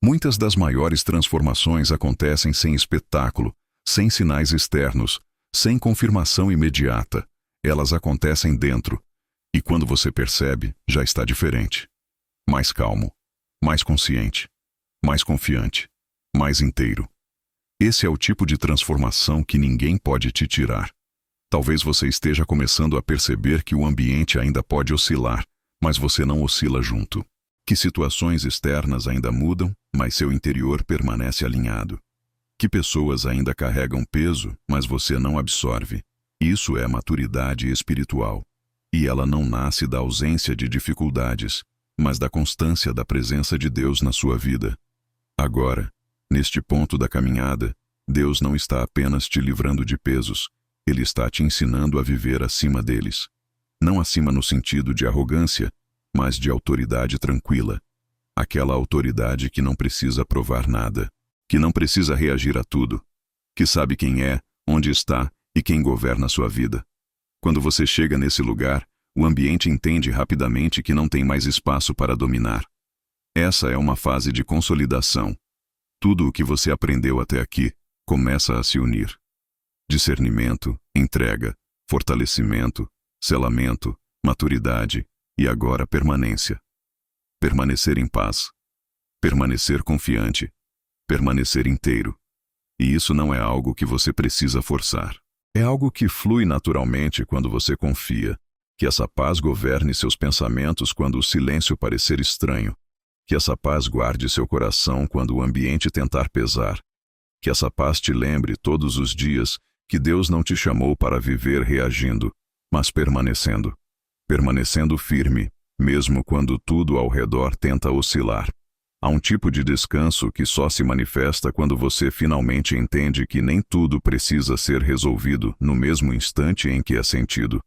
Muitas das maiores transformações acontecem sem espetáculo, sem sinais externos, sem confirmação imediata. Elas acontecem dentro. E quando você percebe, já está diferente. Mais calmo, mais consciente, mais confiante, mais inteiro. Esse é o tipo de transformação que ninguém pode te tirar. Talvez você esteja começando a perceber que o ambiente ainda pode oscilar, mas você não oscila junto. Que situações externas ainda mudam, mas seu interior permanece alinhado. Que pessoas ainda carregam peso, mas você não absorve. Isso é maturidade espiritual. E ela não nasce da ausência de dificuldades, mas da constância da presença de Deus na sua vida. Agora, neste ponto da caminhada, Deus não está apenas te livrando de pesos, Ele está te ensinando a viver acima deles. Não acima no sentido de arrogância, mas de autoridade tranquila. Aquela autoridade que não precisa provar nada, que não precisa reagir a tudo, que sabe quem é, onde está e quem governa a sua vida. Quando você chega nesse lugar, o ambiente entende rapidamente que não tem mais espaço para dominar. Essa é uma fase de consolidação. Tudo o que você aprendeu até aqui começa a se unir. Discernimento, entrega, fortalecimento, selamento, maturidade E agora permanência. Permanecer em paz. Permanecer confiante. Permanecer inteiro. E isso não é algo que você precisa forçar. É algo que flui naturalmente quando você confia. Que essa paz governe seus pensamentos quando o silêncio parecer estranho. Que essa paz guarde seu coração quando o ambiente tentar pesar. Que essa paz te lembre todos os dias que Deus não te chamou para viver reagindo, mas permanecendo. Permanecendo firme, mesmo quando tudo ao redor tenta oscilar. Há um tipo de descanso que só se manifesta quando você finalmente entende que nem tudo precisa ser resolvido no mesmo instante em que é sentido.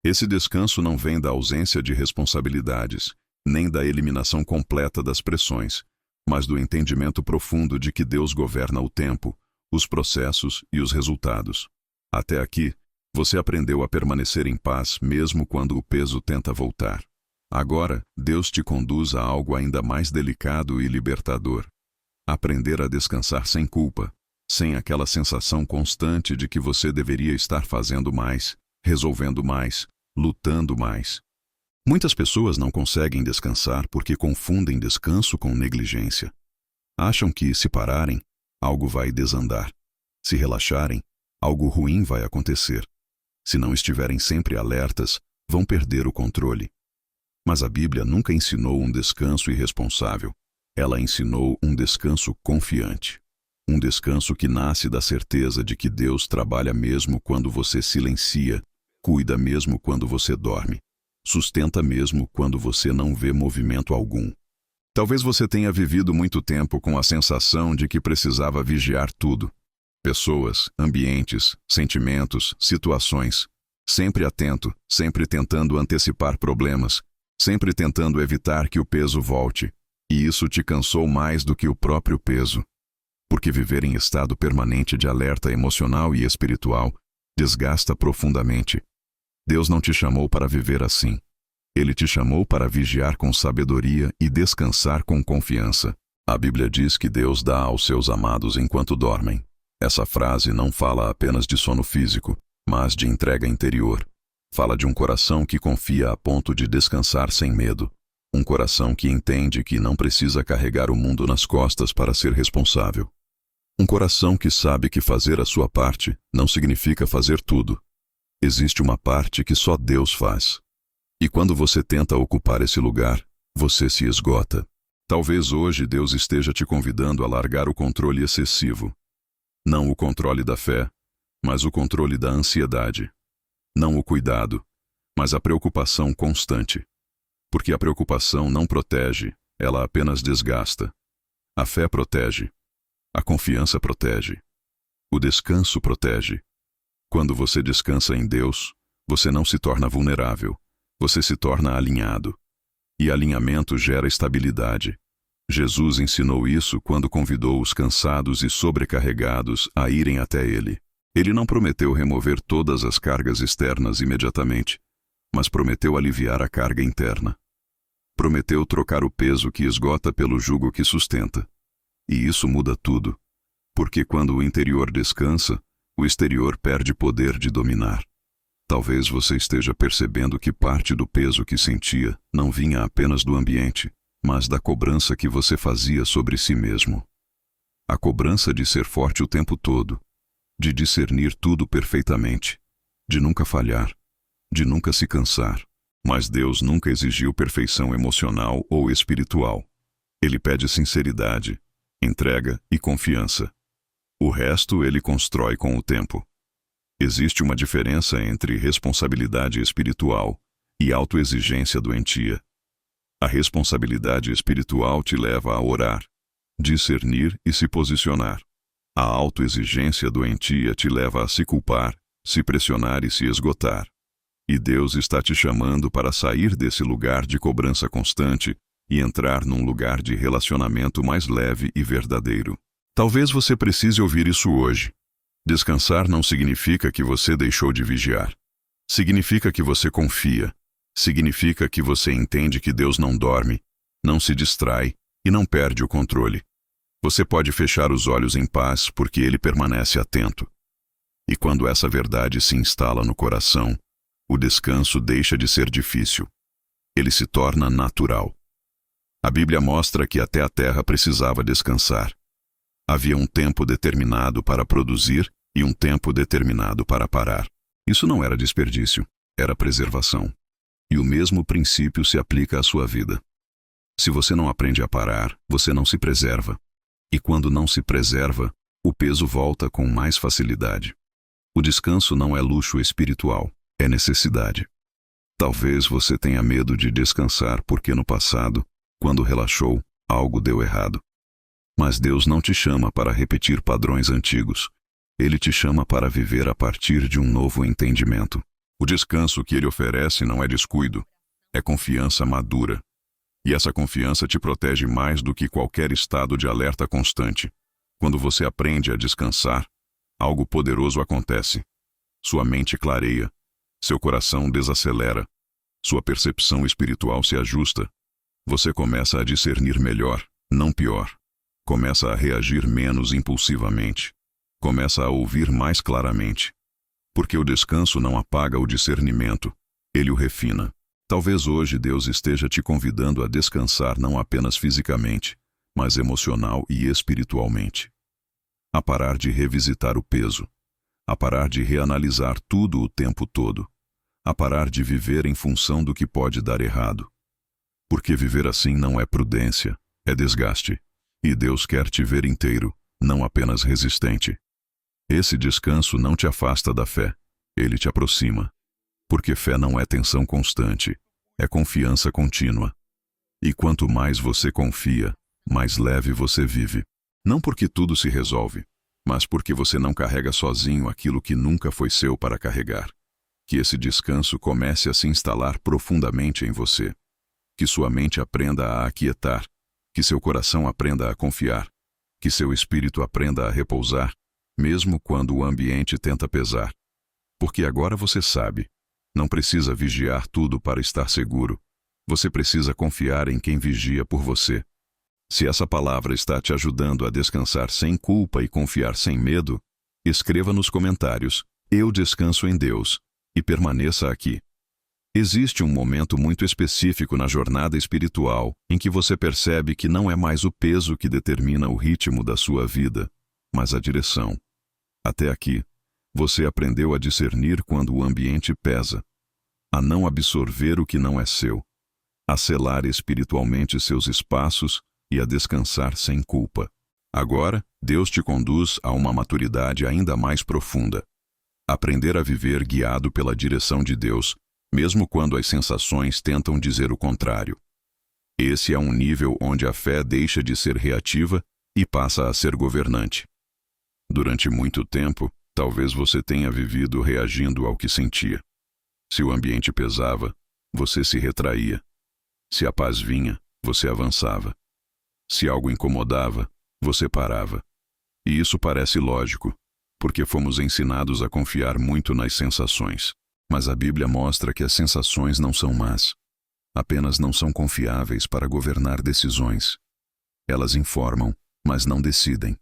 Esse descanso não vem da ausência de responsabilidades, nem da eliminação completa das pressões, mas do entendimento profundo de que Deus governa o tempo, os processos e os resultados. Até aqui, você aprendeu a permanecer em paz mesmo quando o peso tenta voltar. Agora, Deus te conduz a algo ainda mais delicado e libertador. Aprender a descansar sem culpa, sem aquela sensação constante de que você deveria estar fazendo mais, resolvendo mais, lutando mais. Muitas pessoas não conseguem descansar porque confundem descanso com negligência. Acham que, se pararem, algo vai desandar. Se relaxarem, algo ruim vai acontecer. Se não estiverem sempre alertas, vão perder o controle. Mas a Bíblia nunca ensinou um descanso irresponsável. Ela ensinou um descanso confiante. Um descanso que nasce da certeza de que Deus trabalha mesmo quando você silencia, cuida mesmo quando você dorme, sustenta mesmo quando você não vê movimento algum. Talvez você tenha vivido muito tempo com a sensação de que precisava vigiar tudo. Pessoas, ambientes, sentimentos, situações. Sempre atento, sempre tentando antecipar problemas, sempre tentando evitar que o peso volte. E isso te cansou mais do que o próprio peso. Porque viver em estado permanente de alerta emocional e espiritual desgasta profundamente. Deus não te chamou para viver assim. Ele te chamou para vigiar com sabedoria e descansar com confiança. A Bíblia diz que Deus dá aos seus amados enquanto dormem. Essa frase não fala apenas de sono físico, mas de entrega interior. Fala de um coração que confia a ponto de descansar sem medo. Um coração que entende que não precisa carregar o mundo nas costas para ser responsável. Um coração que sabe que fazer a sua parte não significa fazer tudo. Existe uma parte que só Deus faz. E quando você tenta ocupar esse lugar, você se esgota. Talvez hoje Deus esteja te convidando a largar o controle excessivo. Não o controle da fé, mas o controle da ansiedade. Não o cuidado, mas a preocupação constante. Porque a preocupação não protege, ela apenas desgasta. A fé protege. A confiança protege. O descanso protege. Quando você descansa em Deus, você não se torna vulnerável, você se torna alinhado. E alinhamento gera estabilidade. Jesus ensinou isso quando convidou os cansados e sobrecarregados a irem até Ele. Ele não prometeu remover todas as cargas externas imediatamente, mas prometeu aliviar a carga interna. Prometeu trocar o peso que esgota pelo jugo que sustenta. E isso muda tudo, porque quando o interior descansa, o exterior perde poder de dominar. Talvez você esteja percebendo que parte do peso que sentia não vinha apenas do ambiente, mas da cobrança que você fazia sobre si mesmo. A cobrança de ser forte o tempo todo, de discernir tudo perfeitamente, de nunca falhar, de nunca se cansar. Mas Deus nunca exigiu perfeição emocional ou espiritual. Ele pede sinceridade, entrega e confiança. O resto ele constrói com o tempo. Existe uma diferença entre responsabilidade espiritual e autoexigência doentia. A responsabilidade espiritual te leva a orar, discernir e se posicionar. A autoexigência doentia te leva a se culpar, se pressionar e se esgotar. E Deus está te chamando para sair desse lugar de cobrança constante e entrar num lugar de relacionamento mais leve e verdadeiro. Talvez você precise ouvir isso hoje. Descansar não significa que você deixou de vigiar. Significa que você confia. Significa que você entende que Deus não dorme, não se distrai e não perde o controle. Você pode fechar os olhos em paz porque Ele permanece atento. E quando essa verdade se instala no coração, o descanso deixa de ser difícil. ele se torna natural. A Bíblia mostra que até a terra precisava descansar. Havia um tempo determinado para produzir e um tempo determinado para parar. Isso não era desperdício, era preservação. E o mesmo princípio se aplica à sua vida. Se você não aprende a parar, você não se preserva. E quando não se preserva, o peso volta com mais facilidade. O descanso não é luxo espiritual, é necessidade. Talvez você tenha medo de descansar porque no passado, quando relaxou, algo deu errado. Mas Deus não te chama para repetir padrões antigos. Ele te chama para viver a partir de um novo entendimento. O descanso que Ele oferece não é descuido, é confiança madura. E essa confiança te protege mais do que qualquer estado de alerta constante. Quando você aprende a descansar, algo poderoso acontece. Sua mente clareia, seu coração desacelera, sua percepção espiritual se ajusta. Você começa a discernir melhor, não pior. Começa a reagir menos impulsivamente. Começa a ouvir mais claramente. Porque o descanso não apaga o discernimento, ele o refina. Talvez hoje Deus esteja te convidando a descansar não apenas fisicamente, mas emocional e espiritualmente. A parar de revisitar o peso. A parar de reanalisar tudo o tempo todo. A parar de viver em função do que pode dar errado. Porque viver assim não é prudência, é desgaste. E Deus quer te ver inteiro, não apenas resistente. Esse descanso não te afasta da fé, ele te aproxima. Porque fé não é tensão constante, é confiança contínua. E quanto mais você confia, mais leve você vive. Não porque tudo se resolve, mas porque você não carrega sozinho aquilo que nunca foi seu para carregar. Que esse descanso comece a se instalar profundamente em você. Que sua mente aprenda a aquietar. Que seu coração aprenda a confiar. Que seu espírito aprenda a repousar, mesmo quando o ambiente tenta pesar. Porque agora você sabe, não precisa vigiar tudo para estar seguro. Você precisa confiar em quem vigia por você. Se essa palavra está te ajudando a descansar sem culpa e confiar sem medo, escreva nos comentários, eu descanso em Deus, e permaneça aqui. Existe um momento muito específico na jornada espiritual em que você percebe que não é mais o peso que determina o ritmo da sua vida, mas a direção. Até aqui, você aprendeu a discernir quando o ambiente pesa, a não absorver o que não é seu, a selar espiritualmente seus espaços e a descansar sem culpa. Agora, Deus te conduz a uma maturidade ainda mais profunda. Aprender a viver guiado pela direção de Deus, mesmo quando as sensações tentam dizer o contrário. Esse é um nível onde a fé deixa de ser reativa e passa a ser governante. Durante muito tempo, talvez você tenha vivido reagindo ao que sentia. Se o ambiente pesava, você se retraía. Se a paz vinha, você avançava. Se algo incomodava, você parava. E isso parece lógico, porque fomos ensinados a confiar muito nas sensações. Mas a Bíblia mostra que as sensações não são más. Apenas não são confiáveis para governar decisões. Elas informam, mas não decidem.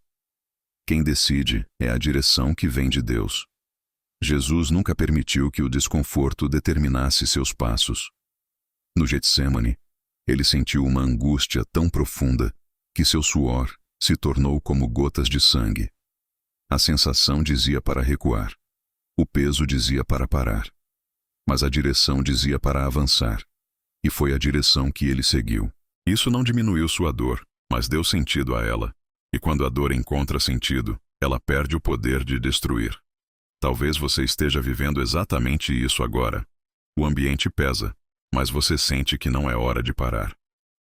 Quem decide é a direção que vem de Deus. Jesus nunca permitiu que o desconforto determinasse seus passos. No Getsêmani, ele sentiu uma angústia tão profunda que seu suor se tornou como gotas de sangue. A sensação dizia para recuar. O peso dizia para parar. Mas a direção dizia para avançar. E foi a direção que ele seguiu. Isso não diminuiu sua dor, mas deu sentido a ela. E quando a dor encontra sentido, ela perde o poder de destruir. Talvez você esteja vivendo exatamente isso agora. O ambiente pesa, mas você sente que não é hora de parar.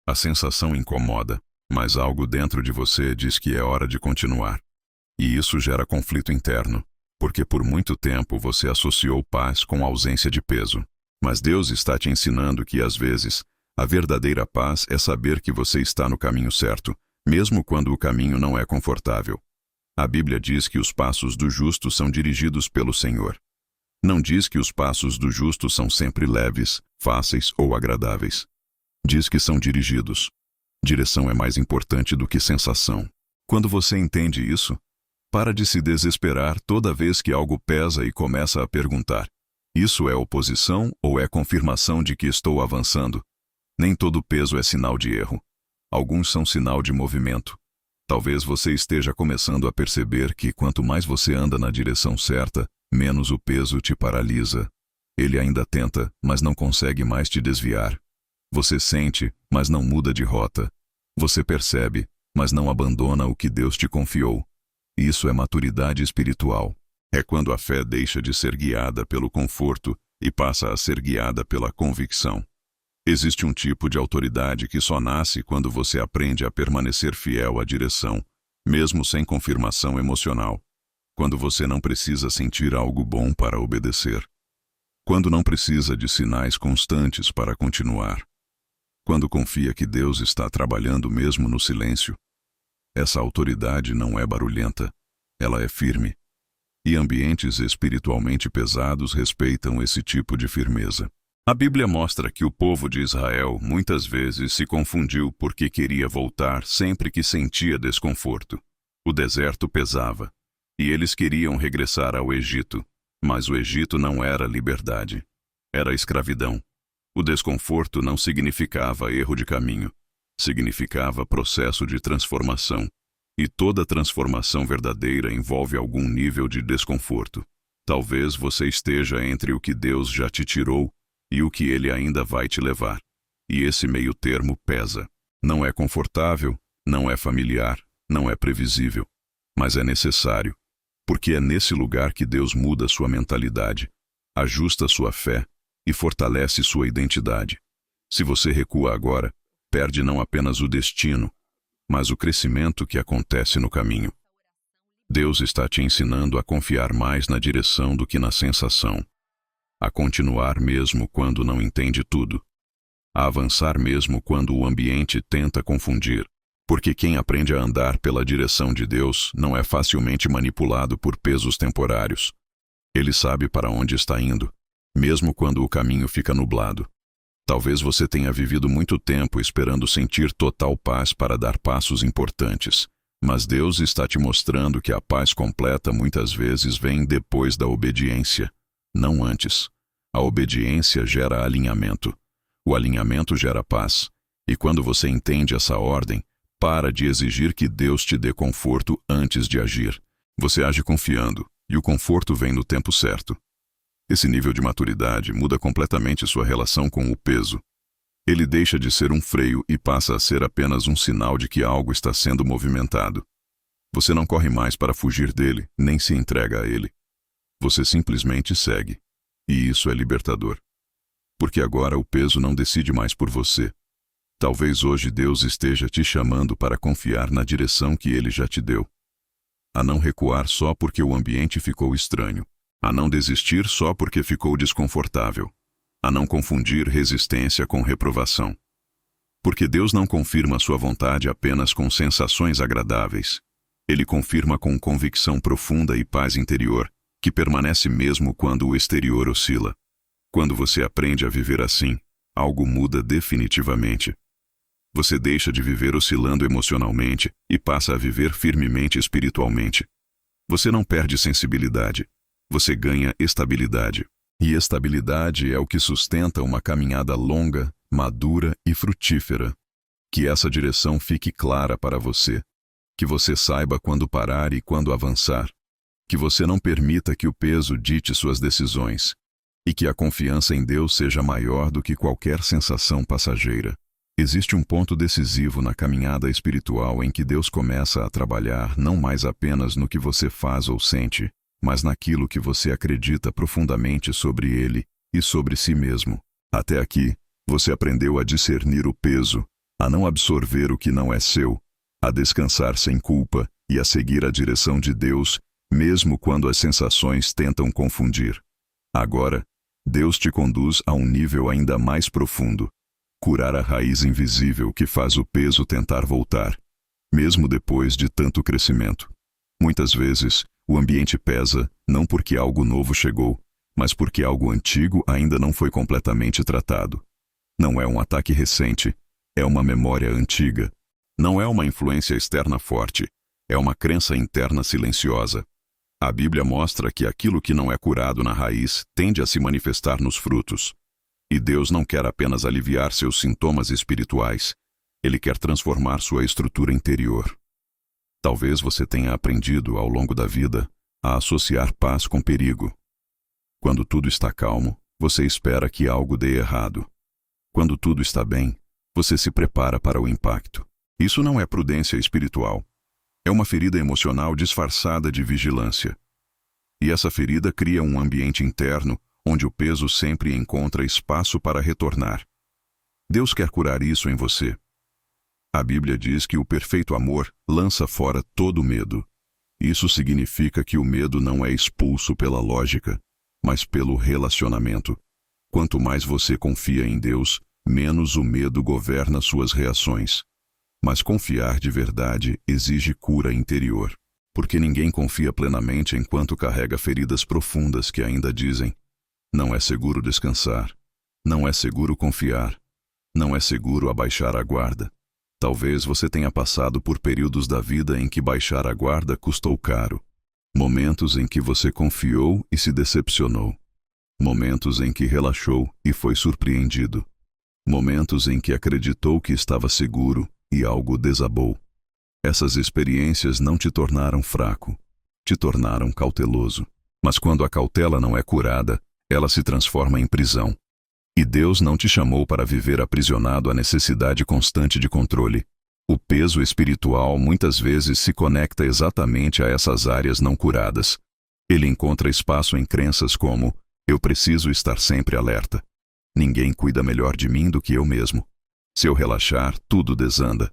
A sensação incomoda, mas algo dentro de você diz que é hora de continuar. E isso gera conflito interno, porque por muito tempo você associou paz com ausência de peso. Mas Deus está te ensinando que, às vezes, a verdadeira paz é saber que você está no caminho certo, mesmo quando o caminho não é confortável. A Bíblia diz que os passos do justo são dirigidos pelo Senhor. Não diz que os passos do justo são sempre leves, fáceis ou agradáveis. Diz que são dirigidos. Direção é mais importante do que sensação. Quando você entende isso, para de se desesperar toda vez que algo pesa e começa a perguntar: isso é oposição ou é confirmação de que estou avançando? Nem todo peso é sinal de erro. Alguns são sinal de movimento. Talvez você esteja começando a perceber que quanto mais você anda na direção certa, menos o peso te paralisa. Ele ainda tenta, mas não consegue mais te desviar. Você sente, mas não muda de rota. Você percebe, mas não abandona o que Deus te confiou. Isso é maturidade espiritual. É quando a fé deixa de ser guiada pelo conforto e passa a ser guiada pela convicção. Existe um tipo de autoridade que só nasce quando você aprende a permanecer fiel à direção, mesmo sem confirmação emocional. Quando você não precisa sentir algo bom para obedecer. Quando não precisa de sinais constantes para continuar. Quando confia que Deus está trabalhando mesmo no silêncio. Essa autoridade não é barulhenta, ela é firme. E ambientes espiritualmente pesados respeitam esse tipo de firmeza. A Bíblia mostra que o povo de Israel muitas vezes se confundiu porque queria voltar sempre que sentia desconforto. O deserto pesava, e eles queriam regressar ao Egito, mas o Egito não era liberdade, era escravidão. O desconforto não significava erro de caminho, significava processo de transformação, e toda transformação verdadeira envolve algum nível de desconforto. Talvez você esteja entre o que Deus já te tirou e o que Ele ainda vai te levar. E esse meio termo pesa. Não é confortável, não é familiar, não é previsível, mas é necessário, porque é nesse lugar que Deus muda sua mentalidade, ajusta sua fé e fortalece sua identidade. Se você recua agora, perde não apenas o destino, mas o crescimento que acontece no caminho. Deus está te ensinando a confiar mais na direção do que na sensação, a continuar mesmo quando não entende tudo, a avançar mesmo quando o ambiente tenta confundir, porque quem aprende a andar pela direção de Deus não é facilmente manipulado por pesos temporários. Ele sabe para onde está indo, mesmo quando o caminho fica nublado. Talvez você tenha vivido muito tempo esperando sentir total paz para dar passos importantes, mas Deus está te mostrando que a paz completa muitas vezes vem depois da obediência, não antes. A obediência gera alinhamento. O alinhamento gera paz. E quando você entende essa ordem, para de exigir que Deus te dê conforto antes de agir. Você age confiando, e o conforto vem no tempo certo. Esse nível de maturidade muda completamente sua relação com o peso. Ele deixa de ser um freio e passa a ser apenas um sinal de que algo está sendo movimentado. Você não corre mais para fugir dele, nem se entrega a ele. Você simplesmente segue. E isso é libertador. Porque agora o peso não decide mais por você. Talvez hoje Deus esteja te chamando para confiar na direção que Ele já te deu. A não recuar só porque o ambiente ficou estranho. A não desistir só porque ficou desconfortável. A não confundir resistência com reprovação. Porque Deus não confirma sua vontade apenas com sensações agradáveis. Ele confirma com convicção profunda e paz interior, que permanece mesmo quando o exterior oscila. Quando você aprende a viver assim, algo muda definitivamente. Você deixa de viver oscilando emocionalmente e passa a viver firmemente espiritualmente. Você não perde sensibilidade. Você ganha estabilidade. E estabilidade é o que sustenta uma caminhada longa, madura e frutífera. Que essa direção fique clara para você. Que você saiba quando parar e quando avançar. Que você não permita que o peso dite suas decisões. E que a confiança em Deus seja maior do que qualquer sensação passageira. Existe um ponto decisivo na caminhada espiritual em que Deus começa a trabalhar não mais apenas no que você faz ou sente, mas naquilo que você acredita profundamente sobre Ele e sobre si mesmo. Até aqui, você aprendeu a discernir o peso, a não absorver o que não é seu, a descansar sem culpa e a seguir a direção de Deus, mesmo quando as sensações tentam confundir. Agora, Deus te conduz a um nível ainda mais profundo. Curar a raiz invisível que faz o peso tentar voltar, mesmo depois de tanto crescimento. Muitas vezes, o ambiente pesa não porque algo novo chegou, mas porque algo antigo ainda não foi completamente tratado. Não é um ataque recente, é uma memória antiga. Não é uma influência externa forte, é uma crença interna silenciosa. A Bíblia mostra que aquilo que não é curado na raiz tende a se manifestar nos frutos. E Deus não quer apenas aliviar seus sintomas espirituais, Ele quer transformar sua estrutura interior. Talvez você tenha aprendido, ao longo da vida, a associar paz com perigo. Quando tudo está calmo, você espera que algo dê errado. Quando tudo está bem, você se prepara para o impacto. Isso não é prudência espiritual. É uma ferida emocional disfarçada de vigilância. E essa ferida cria um ambiente interno onde o peso sempre encontra espaço para retornar. Deus quer curar isso em você. A Bíblia diz que o perfeito amor lança fora todo medo. Isso significa que o medo não é expulso pela lógica, mas pelo relacionamento. Quanto mais você confia em Deus, menos o medo governa suas reações. Mas confiar de verdade exige cura interior, porque ninguém confia plenamente enquanto carrega feridas profundas que ainda dizem: não é seguro descansar, não é seguro confiar, não é seguro abaixar a guarda. Talvez você tenha passado por períodos da vida em que baixar a guarda custou caro. Momentos em que você confiou e se decepcionou. Momentos em que relaxou e foi surpreendido. Momentos em que acreditou que estava seguro e algo desabou. Essas experiências não te tornaram fraco, te tornaram cauteloso. Mas quando a cautela não é curada, ela se transforma em prisão. E Deus não te chamou para viver aprisionado à necessidade constante de controle. O peso espiritual muitas vezes se conecta exatamente a essas áreas não curadas. Ele encontra espaço em crenças como: eu preciso estar sempre alerta. Ninguém cuida melhor de mim do que eu mesmo. Se eu relaxar, tudo desanda.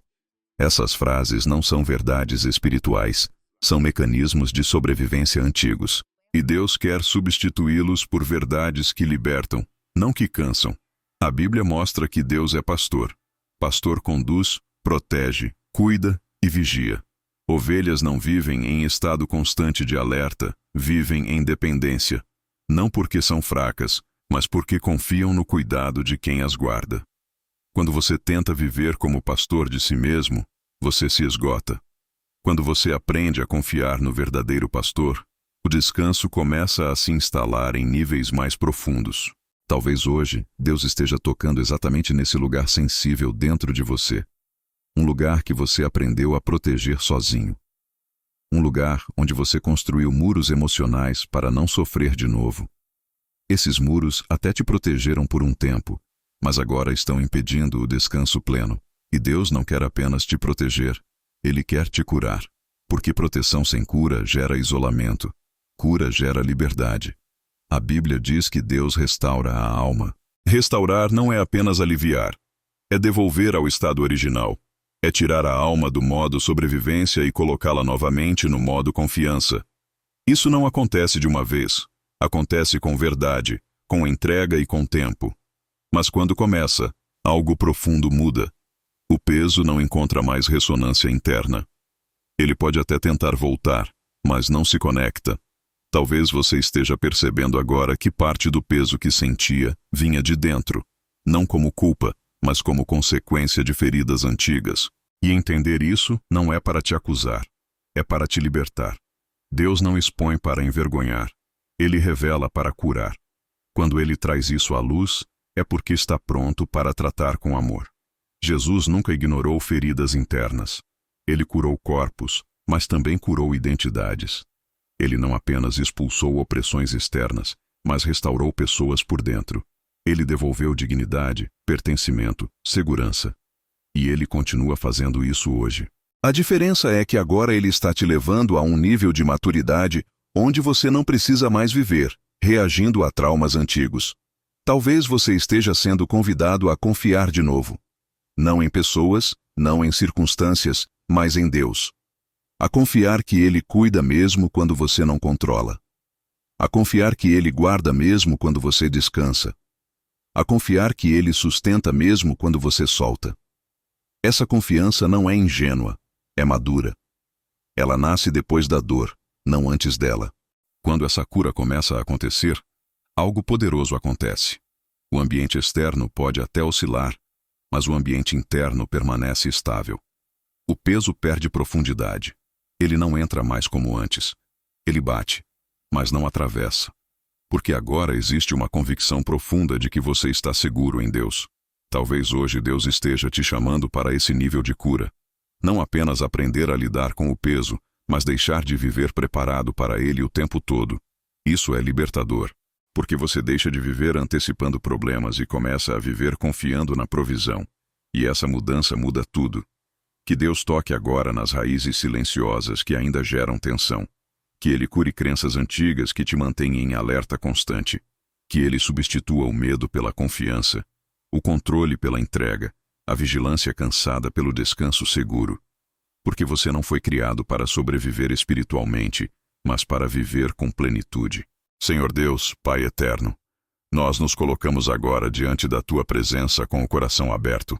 Essas frases não são verdades espirituais, são mecanismos de sobrevivência antigos. E Deus quer substituí-los por verdades que libertam, não que cansam. A Bíblia mostra que Deus é pastor. Pastor conduz, protege, cuida e vigia. Ovelhas não vivem em estado constante de alerta, vivem em dependência. Não porque são fracas, mas porque confiam no cuidado de quem as guarda. Quando você tenta viver como pastor de si mesmo, você se esgota. Quando você aprende a confiar no verdadeiro pastor, o descanso começa a se instalar em níveis mais profundos. Talvez hoje Deus esteja tocando exatamente nesse lugar sensível dentro de você. Um lugar que você aprendeu a proteger sozinho. Um lugar onde você construiu muros emocionais para não sofrer de novo. Esses muros até te protegeram por um tempo, mas agora estão impedindo o descanso pleno. E Deus não quer apenas te proteger, Ele quer te curar. Porque proteção sem cura gera isolamento. Cura gera liberdade. A Bíblia diz que Deus restaura a alma. Restaurar não é apenas aliviar. É devolver ao estado original. É tirar a alma do modo sobrevivência e colocá-la novamente no modo confiança. Isso não acontece de uma vez. Acontece com verdade, com entrega e com tempo. Mas quando começa, algo profundo muda. O peso não encontra mais ressonância interna. Ele pode até tentar voltar, mas não se conecta. Talvez você esteja percebendo agora que parte do peso que sentia vinha de dentro, não como culpa, mas como consequência de feridas antigas. E entender isso não é para te acusar, é para te libertar. Deus não expõe para envergonhar, Ele revela para curar. Quando Ele traz isso à luz, é porque está pronto para tratar com amor. Jesus nunca ignorou feridas internas. Ele curou corpos, mas também curou identidades. Ele não apenas expulsou opressões externas, mas restaurou pessoas por dentro. Ele devolveu dignidade, pertencimento, segurança. E Ele continua fazendo isso hoje. A diferença é que agora Ele está te levando a um nível de maturidade onde você não precisa mais viver, reagindo a traumas antigos. Talvez você esteja sendo convidado a confiar de novo. Não em pessoas, não em circunstâncias, mas em Deus. A confiar que Ele cuida mesmo quando você não controla. A confiar que Ele guarda mesmo quando você descansa. A confiar que Ele sustenta mesmo quando você solta. Essa confiança não é ingênua, é madura. Ela nasce depois da dor, não antes dela. Quando essa cura começa a acontecer, algo poderoso acontece. O ambiente externo pode até oscilar, mas o ambiente interno permanece estável. O peso perde profundidade. Ele não entra mais como antes. Ele bate, mas não atravessa. Porque agora existe uma convicção profunda de que você está seguro em Deus. Talvez hoje Deus esteja te chamando para esse nível de cura. Não apenas aprender a lidar com o peso, mas deixar de viver preparado para ele o tempo todo. Isso é libertador. Porque você deixa de viver antecipando problemas e começa a viver confiando na provisão. E essa mudança muda tudo. Que Deus toque agora nas raízes silenciosas que ainda geram tensão. Que Ele cure crenças antigas que te mantêm em alerta constante. Que Ele substitua o medo pela confiança, o controle pela entrega, a vigilância cansada pelo descanso seguro. Porque você não foi criado para sobreviver espiritualmente, mas para viver com plenitude. Senhor Deus, Pai eterno, nós nos colocamos agora diante da Tua presença com o coração aberto,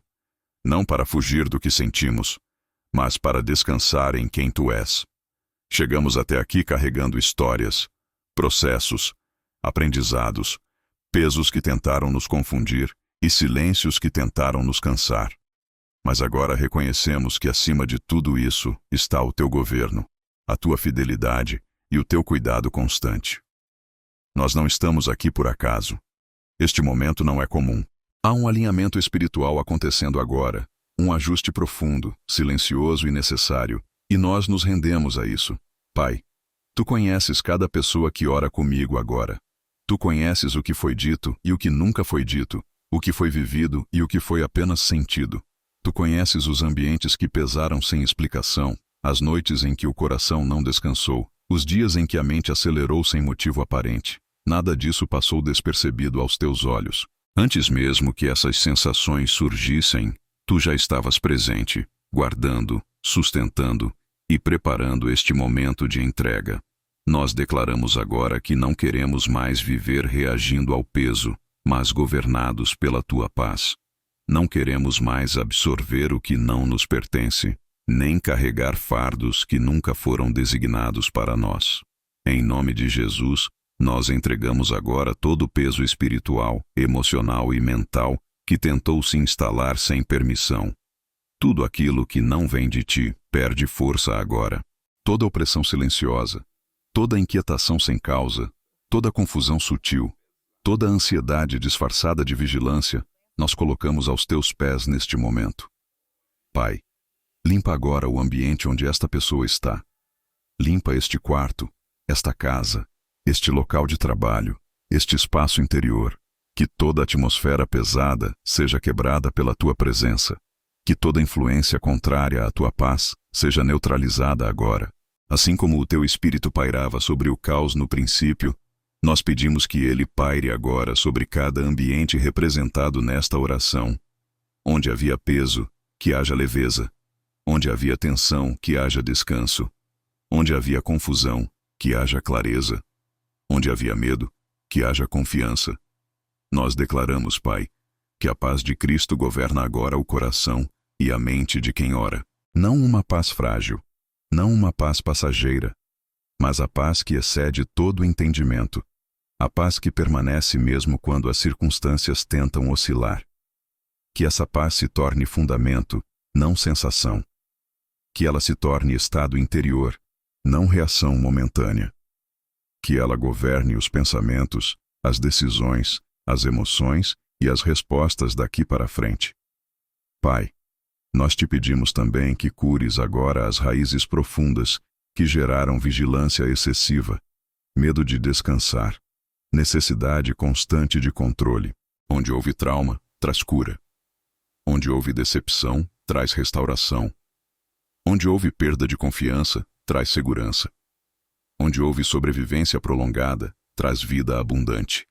não para fugir do que sentimos, mas para descansar em quem Tu és. Chegamos até aqui carregando histórias, processos, aprendizados, pesos que tentaram nos confundir e silêncios que tentaram nos cansar. Mas agora reconhecemos que acima de tudo isso está o Teu governo, a Tua fidelidade e o Teu cuidado constante. Nós não estamos aqui por acaso. Este momento não é comum. Há um alinhamento espiritual acontecendo agora, um ajuste profundo, silencioso e necessário, e nós nos rendemos a isso. Pai, Tu conheces cada pessoa que ora comigo agora. Tu conheces o que foi dito e o que nunca foi dito, o que foi vivido e o que foi apenas sentido. Tu conheces os ambientes que pesaram sem explicação, as noites em que o coração não descansou, os dias em que a mente acelerou sem motivo aparente. Nada disso passou despercebido aos Teus olhos. Antes mesmo que essas sensações surgissem, Tu já estavas presente, guardando, sustentando e preparando este momento de entrega. Nós declaramos agora que não queremos mais viver reagindo ao peso, mas governados pela Tua paz. Não queremos mais absorver o que não nos pertence, nem carregar fardos que nunca foram designados para nós. Em nome de Jesus, nós entregamos agora todo o peso espiritual, emocional e mental que tentou se instalar sem permissão. Tudo aquilo que não vem de Ti perde força agora. Toda opressão silenciosa, toda inquietação sem causa, toda confusão sutil, toda ansiedade disfarçada de vigilância, nós colocamos aos Teus pés neste momento. Pai, limpa agora o ambiente onde esta pessoa está. Limpa este quarto, esta casa, este local de trabalho, este espaço interior. Que toda atmosfera pesada seja quebrada pela Tua presença. Que toda influência contrária à Tua paz seja neutralizada agora. Assim como o Teu Espírito pairava sobre o caos no princípio, nós pedimos que ele paire agora sobre cada ambiente representado nesta oração. Onde havia peso, que haja leveza. Onde havia tensão, que haja descanso. Onde havia confusão, que haja clareza. Onde havia medo, que haja confiança. Nós declaramos, Pai, que a paz de Cristo governa agora o coração e a mente de quem ora. Não uma paz frágil, não uma paz passageira, mas a paz que excede todo entendimento. A paz que permanece mesmo quando as circunstâncias tentam oscilar. Que essa paz se torne fundamento, não sensação. Que ela se torne estado interior, não reação momentânea. Que ela governe os pensamentos, as decisões, as emoções e as respostas daqui para frente. Pai, nós Te pedimos também que cures agora as raízes profundas que geraram vigilância excessiva, medo de descansar, necessidade constante de controle. Onde houve trauma, traz cura. Onde houve decepção, traz restauração. Onde houve perda de confiança, traz segurança. Onde houve sobrevivência prolongada, traz vida abundante.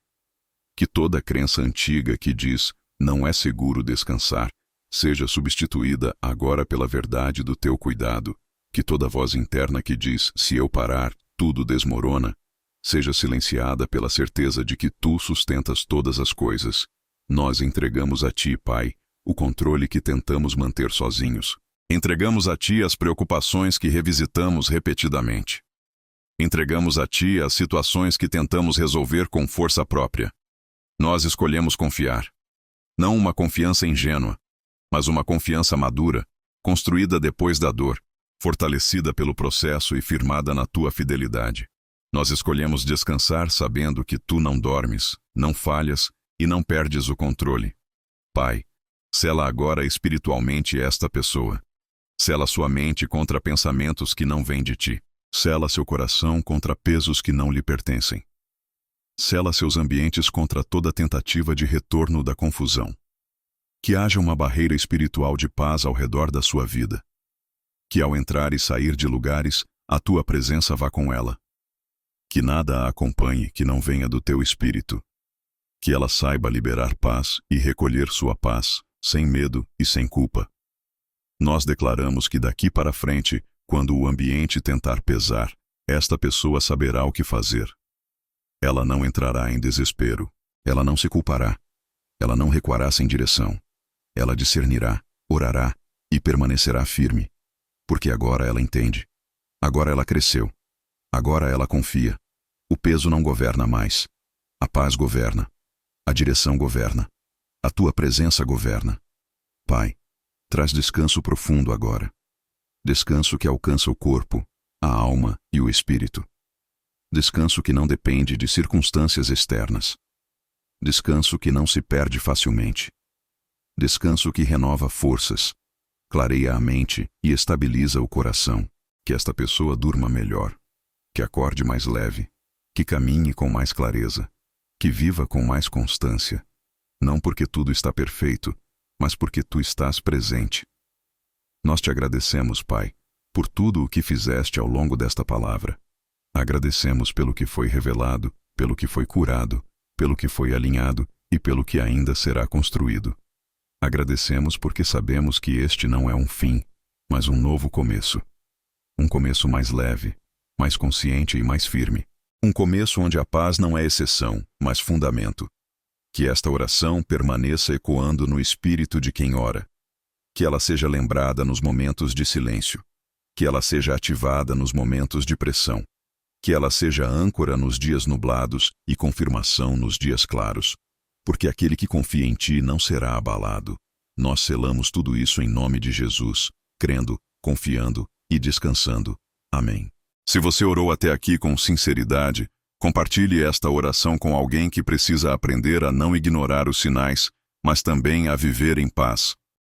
Que toda crença antiga que diz, não é seguro descansar, seja substituída agora pela verdade do Teu cuidado. Que toda voz interna que diz, se eu parar, tudo desmorona, seja silenciada pela certeza de que Tu sustentas todas as coisas. Nós entregamos a Ti, Pai, o controle que tentamos manter sozinhos. Entregamos a Ti as preocupações que revisitamos repetidamente. Entregamos a Ti as situações que tentamos resolver com força própria. Nós escolhemos confiar. Não uma confiança ingênua, mas uma confiança madura, construída depois da dor, fortalecida pelo processo e firmada na Tua fidelidade. Nós escolhemos descansar sabendo que tu não dormes, não falhas e não perdes o controle. Pai, sela agora espiritualmente esta pessoa. Sela sua mente contra pensamentos que não vêm de ti. Sela seu coração contra pesos que não lhe pertencem. Sela seus ambientes contra toda tentativa de retorno da confusão. Que haja uma barreira espiritual de paz ao redor da sua vida. Que ao entrar e sair de lugares, a tua presença vá com ela. Que nada a acompanhe que não venha do teu espírito. Que ela saiba liberar paz e recolher sua paz, sem medo e sem culpa. Nós declaramos que daqui para frente, quando o ambiente tentar pesar, esta pessoa saberá o que fazer. Ela não entrará em desespero. Ela não se culpará. Ela não recuará sem direção. Ela discernirá, orará e permanecerá firme. Porque agora ela entende. Agora ela cresceu. Agora ela confia. O peso não governa mais. A paz governa. A direção governa. A tua presença governa. Pai, traz descanso profundo agora. Descanso que alcança o corpo, a alma e o espírito. Descanso que não depende de circunstâncias externas. Descanso que não se perde facilmente. Descanso que renova forças, clareia a mente e estabiliza o coração. Que esta pessoa durma melhor, que acorde mais leve, que caminhe com mais clareza, que viva com mais constância. Não porque tudo está perfeito, mas porque tu estás presente. Nós te agradecemos, Pai, por tudo o que fizeste ao longo desta palavra. Agradecemos pelo que foi revelado, pelo que foi curado, pelo que foi alinhado e pelo que ainda será construído. Agradecemos porque sabemos que este não é um fim, mas um novo começo. Um começo mais leve, mais consciente e mais firme. Um começo onde a paz não é exceção, mas fundamento. Que esta oração permaneça ecoando no espírito de quem ora. Que ela seja lembrada nos momentos de silêncio. Que ela seja ativada nos momentos de pressão. Que ela seja âncora nos dias nublados e confirmação nos dias claros. Porque aquele que confia em ti não será abalado. Nós selamos tudo isso em nome de Jesus, crendo, confiando e descansando. Amém. Se você orou até aqui com sinceridade, compartilhe esta oração com alguém que precisa aprender a não ignorar os sinais, mas também a viver em paz.